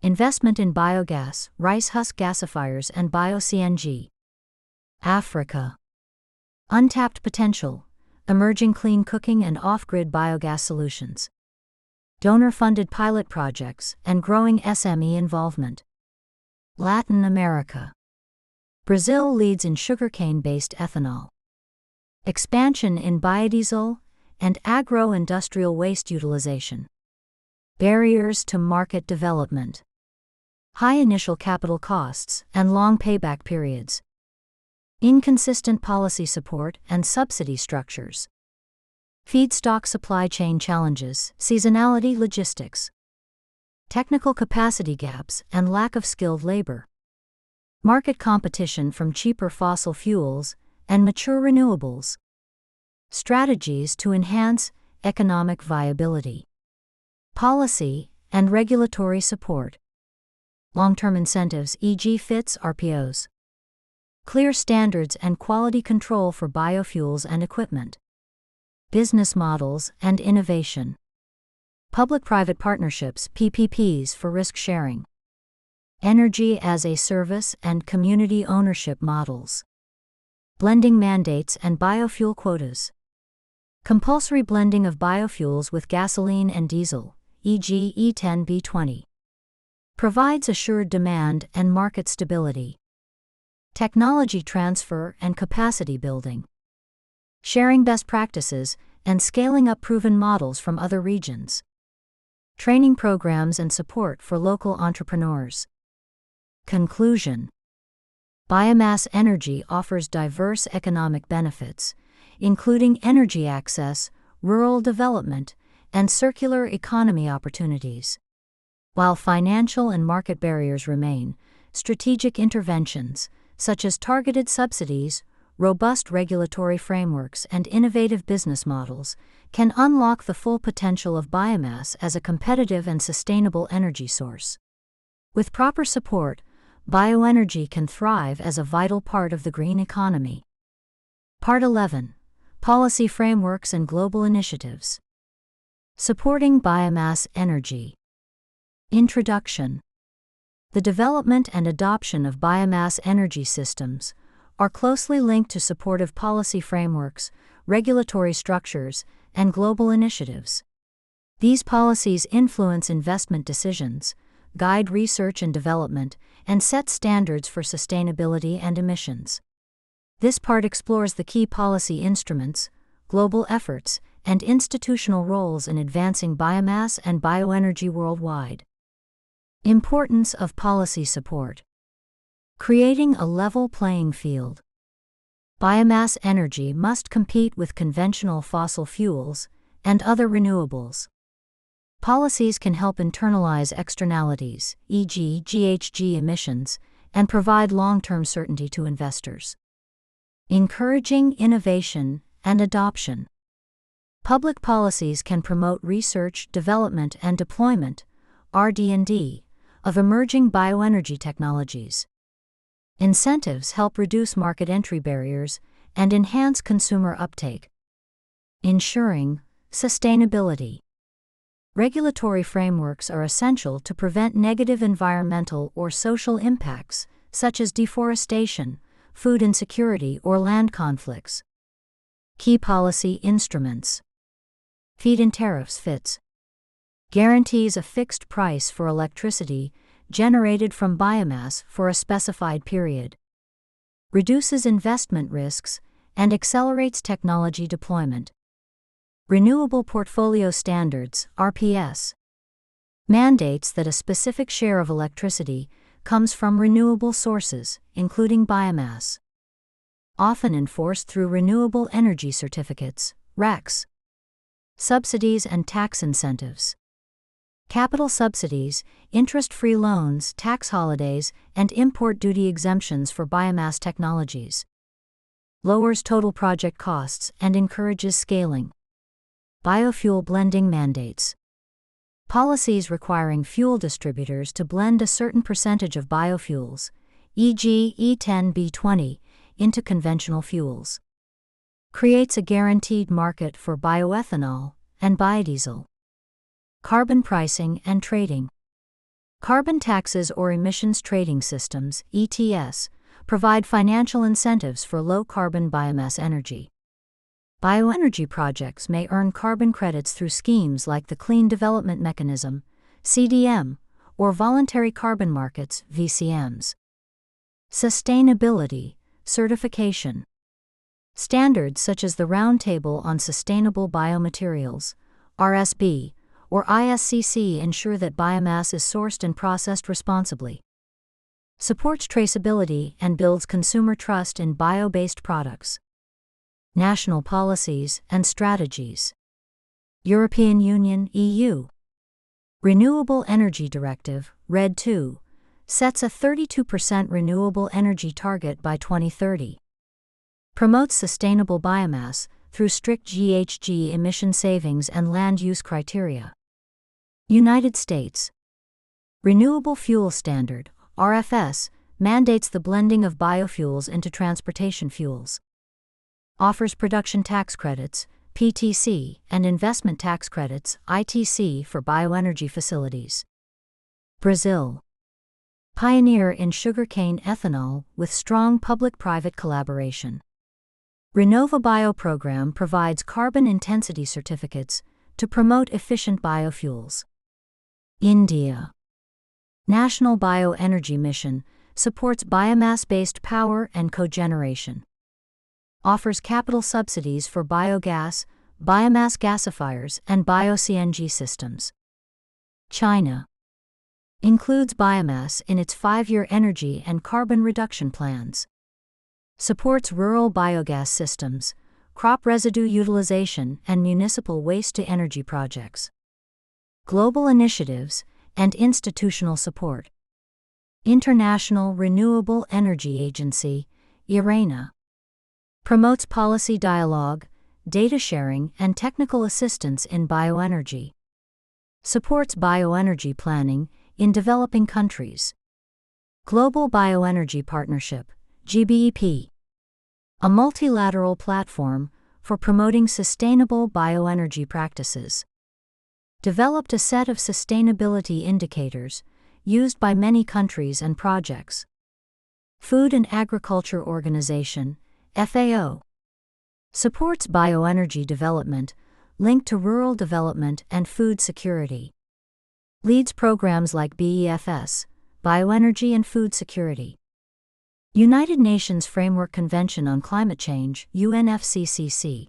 Investment in biogas, rice husk gasifiers, and bio-CNG. Africa. Untapped potential, emerging clean cooking and off-grid biogas solutions. Donor-funded pilot projects and growing SME involvement. Latin America. Brazil leads in sugarcane-based ethanol. Expansion in biodiesel and agro-industrial waste utilization. Barriers to market development. High initial capital costs and long payback periods. Inconsistent policy support and subsidy structures. Feedstock supply chain challenges, seasonality, logistics. Technical capacity gaps and lack of skilled labor. Market competition from cheaper fossil fuels and mature renewables. Strategies to enhance economic viability. Policy and regulatory support. Long-term incentives, e.g., FITs, RPOs. Clear standards and quality control for biofuels and equipment. Business models and innovation. Public-private partnerships, PPPs, for risk sharing. Energy as a service and community ownership models. Blending mandates and biofuel quotas. Compulsory blending of biofuels with gasoline and diesel, e.g., E10B20. Provides assured demand and market stability. Technology transfer and capacity building. Sharing best practices and scaling up proven models from other regions. Training programs and support for local entrepreneurs. Conclusion. Biomass energy offers diverse economic benefits, including energy access, rural development, and circular economy opportunities. While financial and market barriers remain, strategic interventions, such as targeted subsidies, robust regulatory frameworks, and innovative business models, can unlock the full potential of biomass as a competitive and sustainable energy source. With proper support, bioenergy can thrive as a vital part of the green economy. Part 11. Policy frameworks and global initiatives. Supporting biomass energy. Introduction. The development and adoption of biomass energy systems are closely linked to supportive policy frameworks, regulatory structures, and global initiatives. These policies influence investment decisions, guide research and development, and set standards for sustainability and emissions. This part explores the key policy instruments, global efforts, and institutional roles in advancing biomass and bioenergy worldwide. Importance of policy support. Creating a level playing field. Biomass energy must compete with conventional fossil fuels and other renewables. Policies can help internalize externalities, e.g., GHG emissions, and provide long-term certainty to investors. Encouraging innovation and adoption. Public policies can promote research, development, and deployment, RD&D, of emerging bioenergy technologies. Incentives help reduce market entry barriers and enhance consumer uptake. Ensuring sustainability. Regulatory frameworks are essential to prevent negative environmental or social impacts, such as deforestation, food insecurity, or land conflicts. Key policy instruments. Feed-in tariffs, FITs. Guarantees a fixed price for electricity generated from biomass for a specified period. Reduces investment risks and accelerates technology deployment. Renewable Portfolio Standards, RPS. Mandates that a specific share of electricity comes from renewable sources, including biomass. Often enforced through renewable energy certificates, RECs. Subsidies and tax incentives. Capital subsidies, interest-free loans, tax holidays, and import duty exemptions for biomass technologies. Lowers total project costs and encourages scaling. Biofuel blending mandates. Policies requiring fuel distributors to blend a certain percentage of biofuels, e.g., E10B20, into conventional fuels. Creates a guaranteed market for bioethanol and biodiesel. Carbon pricing and trading. Carbon taxes or emissions trading systems, ETS, provide financial incentives for low-carbon biomass energy. Bioenergy projects may earn carbon credits through schemes like the Clean Development Mechanism, CDM, or voluntary carbon markets, VCMs. Sustainability, certification. Standards such as the Roundtable on Sustainable Biomaterials, RSB, or ISCC ensure that biomass is sourced and processed responsibly. Supports traceability and builds consumer trust in bio-based products. National policies and strategies. European Union, EU. Renewable Energy Directive, RED II, sets a 32% renewable energy target by 2030. Promotes sustainable biomass through strict GHG emission savings and land use criteria. United States. Renewable Fuel Standard, RFS, mandates the blending of biofuels into transportation fuels. Offers production tax credits, PTC, and investment tax credits, ITC, for bioenergy facilities. Brazil. Pioneer in sugarcane ethanol with strong public-private collaboration. Renova Bio program provides carbon intensity certificates to promote efficient biofuels. India. National Bioenergy Mission supports biomass-based power and cogeneration. Offers capital subsidies for biogas, biomass gasifiers, and bio-CNG systems. China. Includes biomass in its 5-year energy and carbon reduction plans. Supports rural biogas systems, crop residue utilization, and municipal waste-to-energy projects. Global initiatives and institutional support. International Renewable Energy Agency, IRENA. Promotes policy dialogue, data sharing, and technical assistance in bioenergy. Supports bioenergy planning in developing countries. Global Bioenergy Partnership, GBEP. A multilateral platform for promoting sustainable bioenergy practices. Developed a set of sustainability indicators used by many countries and projects. Food and Agriculture Organization, FAO. Supports bioenergy development linked to rural development and food security. Leads programs like BEFS, Bioenergy and Food Security. United Nations Framework Convention on Climate Change, UNFCCC.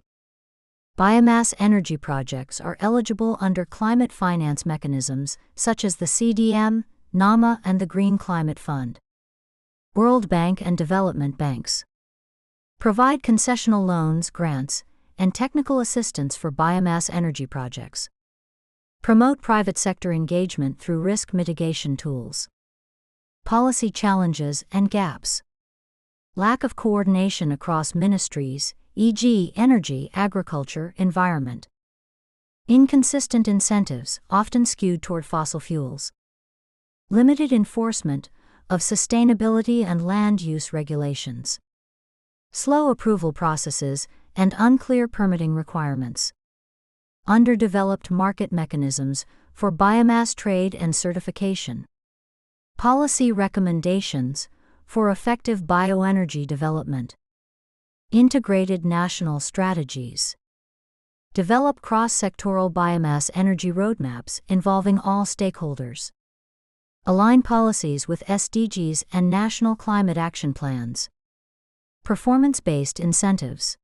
Biomass energy projects are eligible under climate finance mechanisms such as the CDM, NAMA, and the Green Climate Fund. World Bank and development banks provide concessional loans, grants, and technical assistance for biomass energy projects. Promote private sector engagement through risk mitigation tools. Policy challenges and gaps. Lack of coordination across ministries, e.g., energy, agriculture, environment. Inconsistent incentives, often skewed toward fossil fuels. Limited enforcement of sustainability and land use regulations. Slow approval processes and unclear permitting requirements. Underdeveloped market mechanisms for biomass trade and certification. Policy recommendations for effective bioenergy development. Integrated national strategies. Develop cross-sectoral biomass energy roadmaps involving all stakeholders. Align policies with SDGs and national climate action plans. Performance-based incentives.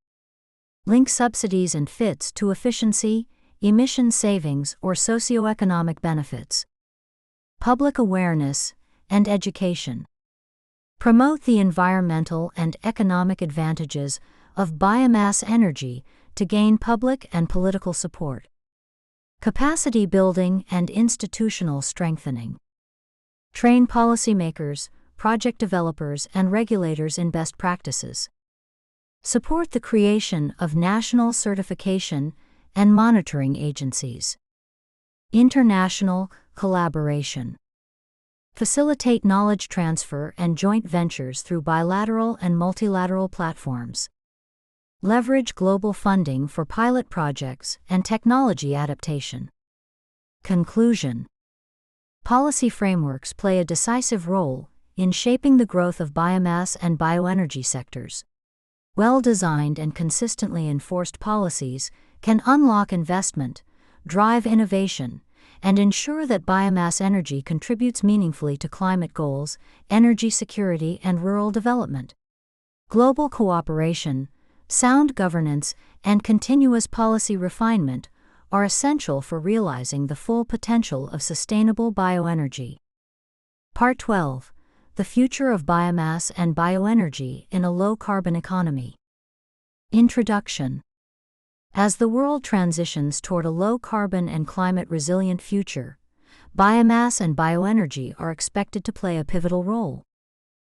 Link subsidies and FITs to efficiency, emission savings, or socioeconomic benefits. Public awareness and education. Promote the environmental and economic advantages of biomass energy to gain public and political support. Capacity building and institutional strengthening. Train policymakers, project developers, and regulators in best practices. Support the creation of national certification and monitoring agencies. International collaboration. Facilitate knowledge transfer and joint ventures through bilateral and multilateral platforms. Leverage global funding for pilot projects and technology adaptation. Conclusion. Policy frameworks play a decisive role in shaping the growth of biomass and bioenergy sectors. Well-designed and consistently enforced policies can unlock investment, drive innovation, and ensure that biomass energy contributes meaningfully to climate goals, energy security, and rural development. Global cooperation, sound governance, and continuous policy refinement are essential for realizing the full potential of sustainable bioenergy. Part 12. The Future of Biomass and Bioenergy in a Low-Carbon Economy. Introduction. As the world transitions toward a low-carbon and climate-resilient future, biomass and bioenergy are expected to play a pivotal role.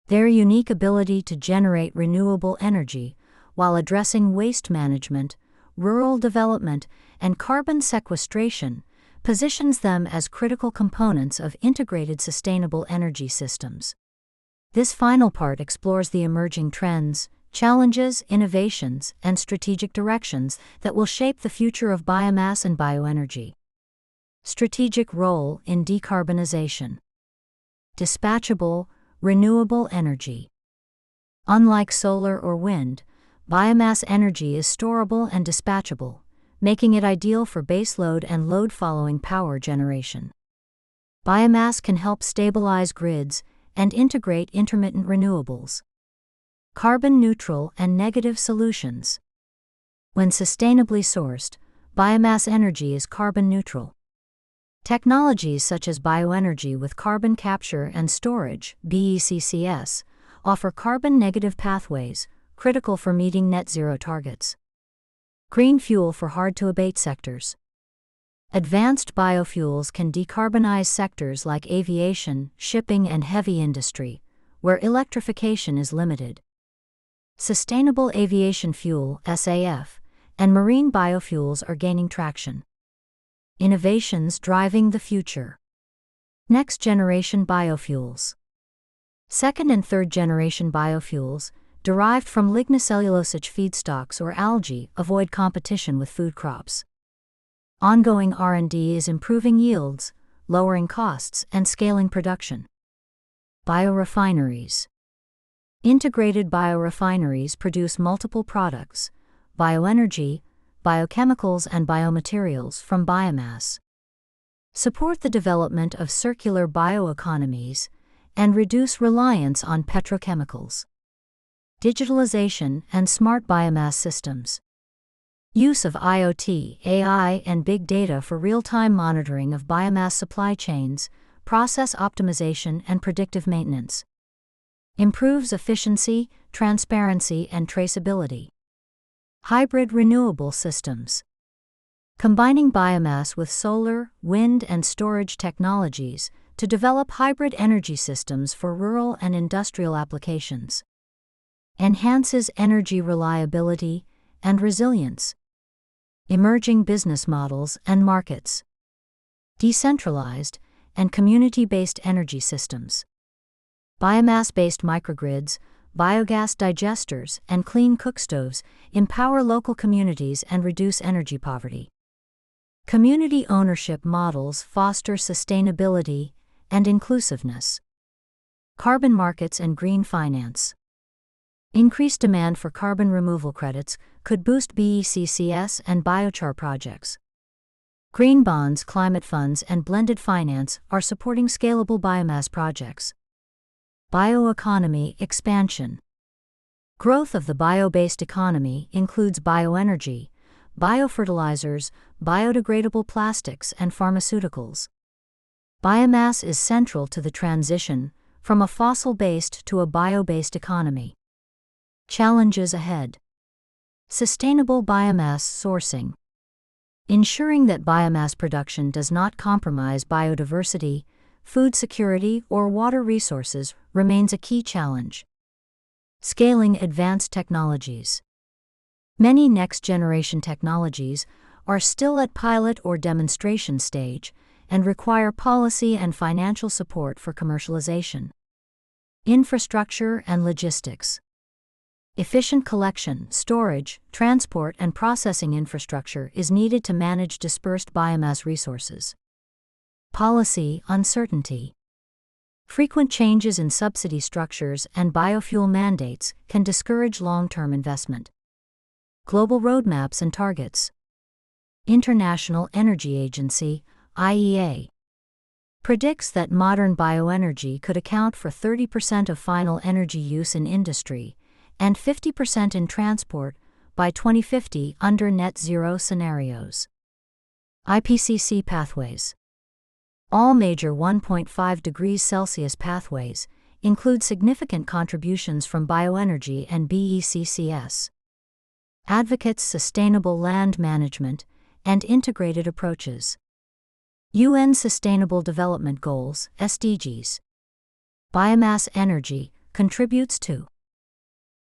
Their unique ability to generate renewable energy while addressing waste management, rural development, and carbon sequestration, positions them as critical components of integrated sustainable energy systems. This final part explores the emerging trends, challenges, innovations, and strategic directions that will shape the future of biomass and bioenergy. Strategic role in decarbonization. Dispatchable, renewable energy. Unlike solar or wind, biomass energy is storable and dispatchable, making it ideal for baseload and load-following power generation. Biomass can help stabilize grids and integrate intermittent renewables. Carbon neutral and negative solutions. When sustainably sourced, biomass energy is carbon neutral. Technologies such as bioenergy with carbon capture and storage (BECCS) offer carbon-negative pathways, critical for meeting net zero targets. Green fuel for hard-to-abate sectors. Advanced biofuels can decarbonize sectors like aviation, shipping, and heavy industry, where electrification is limited. Sustainable aviation fuel (SAF) and marine biofuels are gaining traction. Innovations driving the future. Next-generation biofuels. Second- and third-generation biofuels, derived from lignocellulosic feedstocks or algae, avoid competition with food crops. Ongoing R&D is improving yields, lowering costs, and scaling production. Biorefineries. Integrated biorefineries produce multiple products: bioenergy, biochemicals, and biomaterials from biomass. Support the development of circular bioeconomies and reduce reliance on petrochemicals. Digitalization and smart biomass systems. Use of IoT, AI, and big data for real-time monitoring of biomass supply chains, process optimization, and predictive maintenance. Improves efficiency, transparency, and traceability. Hybrid renewable systems. Combining biomass with solar, wind, and storage technologies to develop hybrid energy systems for rural and industrial applications. Enhances energy reliability and resilience. Emerging business models and markets. Decentralized and community-based energy systems. Biomass-based microgrids, biogas digesters, and clean cookstoves empower local communities and reduce energy poverty. Community ownership models foster sustainability and inclusiveness. Carbon markets and green finance. Increased demand for carbon removal credits could boost BECCS and biochar projects. Green bonds, climate funds, and blended finance are supporting scalable biomass projects. Bioeconomy expansion. Growth of the bio-based economy includes bioenergy, biofertilizers, biodegradable plastics, and pharmaceuticals. Biomass is central to the transition from a fossil-based to a bio-based economy. Challenges ahead. Sustainable biomass sourcing. Ensuring that biomass production does not compromise biodiversity, food security, or water resources remains a key challenge. Scaling advanced technologies. Many next-generation technologies are still at pilot or demonstration stage and require policy and financial support for commercialization. Infrastructure and logistics. Efficient collection, storage, transport, and processing infrastructure is needed to manage dispersed biomass resources. Policy uncertainty. Frequent changes in subsidy structures and biofuel mandates can discourage long-term investment. Global roadmaps and targets. International Energy Agency, IEA, predicts that modern bioenergy could account for 30% of final energy use in industry and 50% in transport by 2050 under net zero scenarios. IPCC pathways. All major 1.5 degrees Celsius pathways include significant contributions from bioenergy and BECCS. Advocates sustainable land management and integrated approaches. UN Sustainable Development Goals, SDGs. Biomass energy contributes to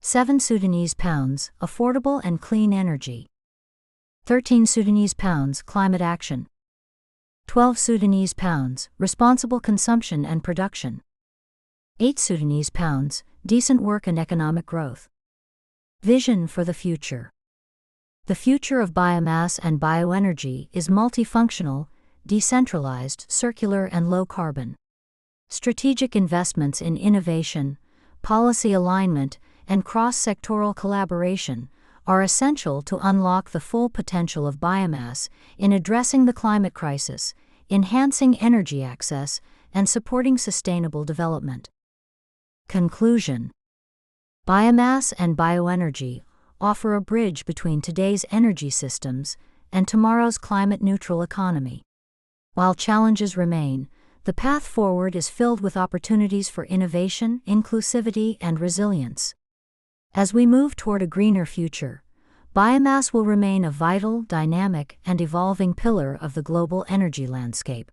7 Sudanese pounds, affordable and clean energy. 13 Sudanese pounds, climate action. 12 Sudanese pounds, responsible consumption and production. 8 Sudanese pounds, decent work and economic growth. Vision for the future. The future of biomass and bioenergy is multifunctional, decentralized, circular, and low carbon. Strategic investments in innovation, policy alignment, and cross-sectoral collaboration are essential to unlock the full potential of biomass in addressing the climate crisis, enhancing energy access, and supporting sustainable development. Conclusion. Biomass and bioenergy offer a bridge between today's energy systems and tomorrow's climate-neutral economy. While challenges remain, the path forward is filled with opportunities for innovation, inclusivity, and resilience. As we move toward a greener future, biomass will remain a vital, dynamic, and evolving pillar of the global energy landscape.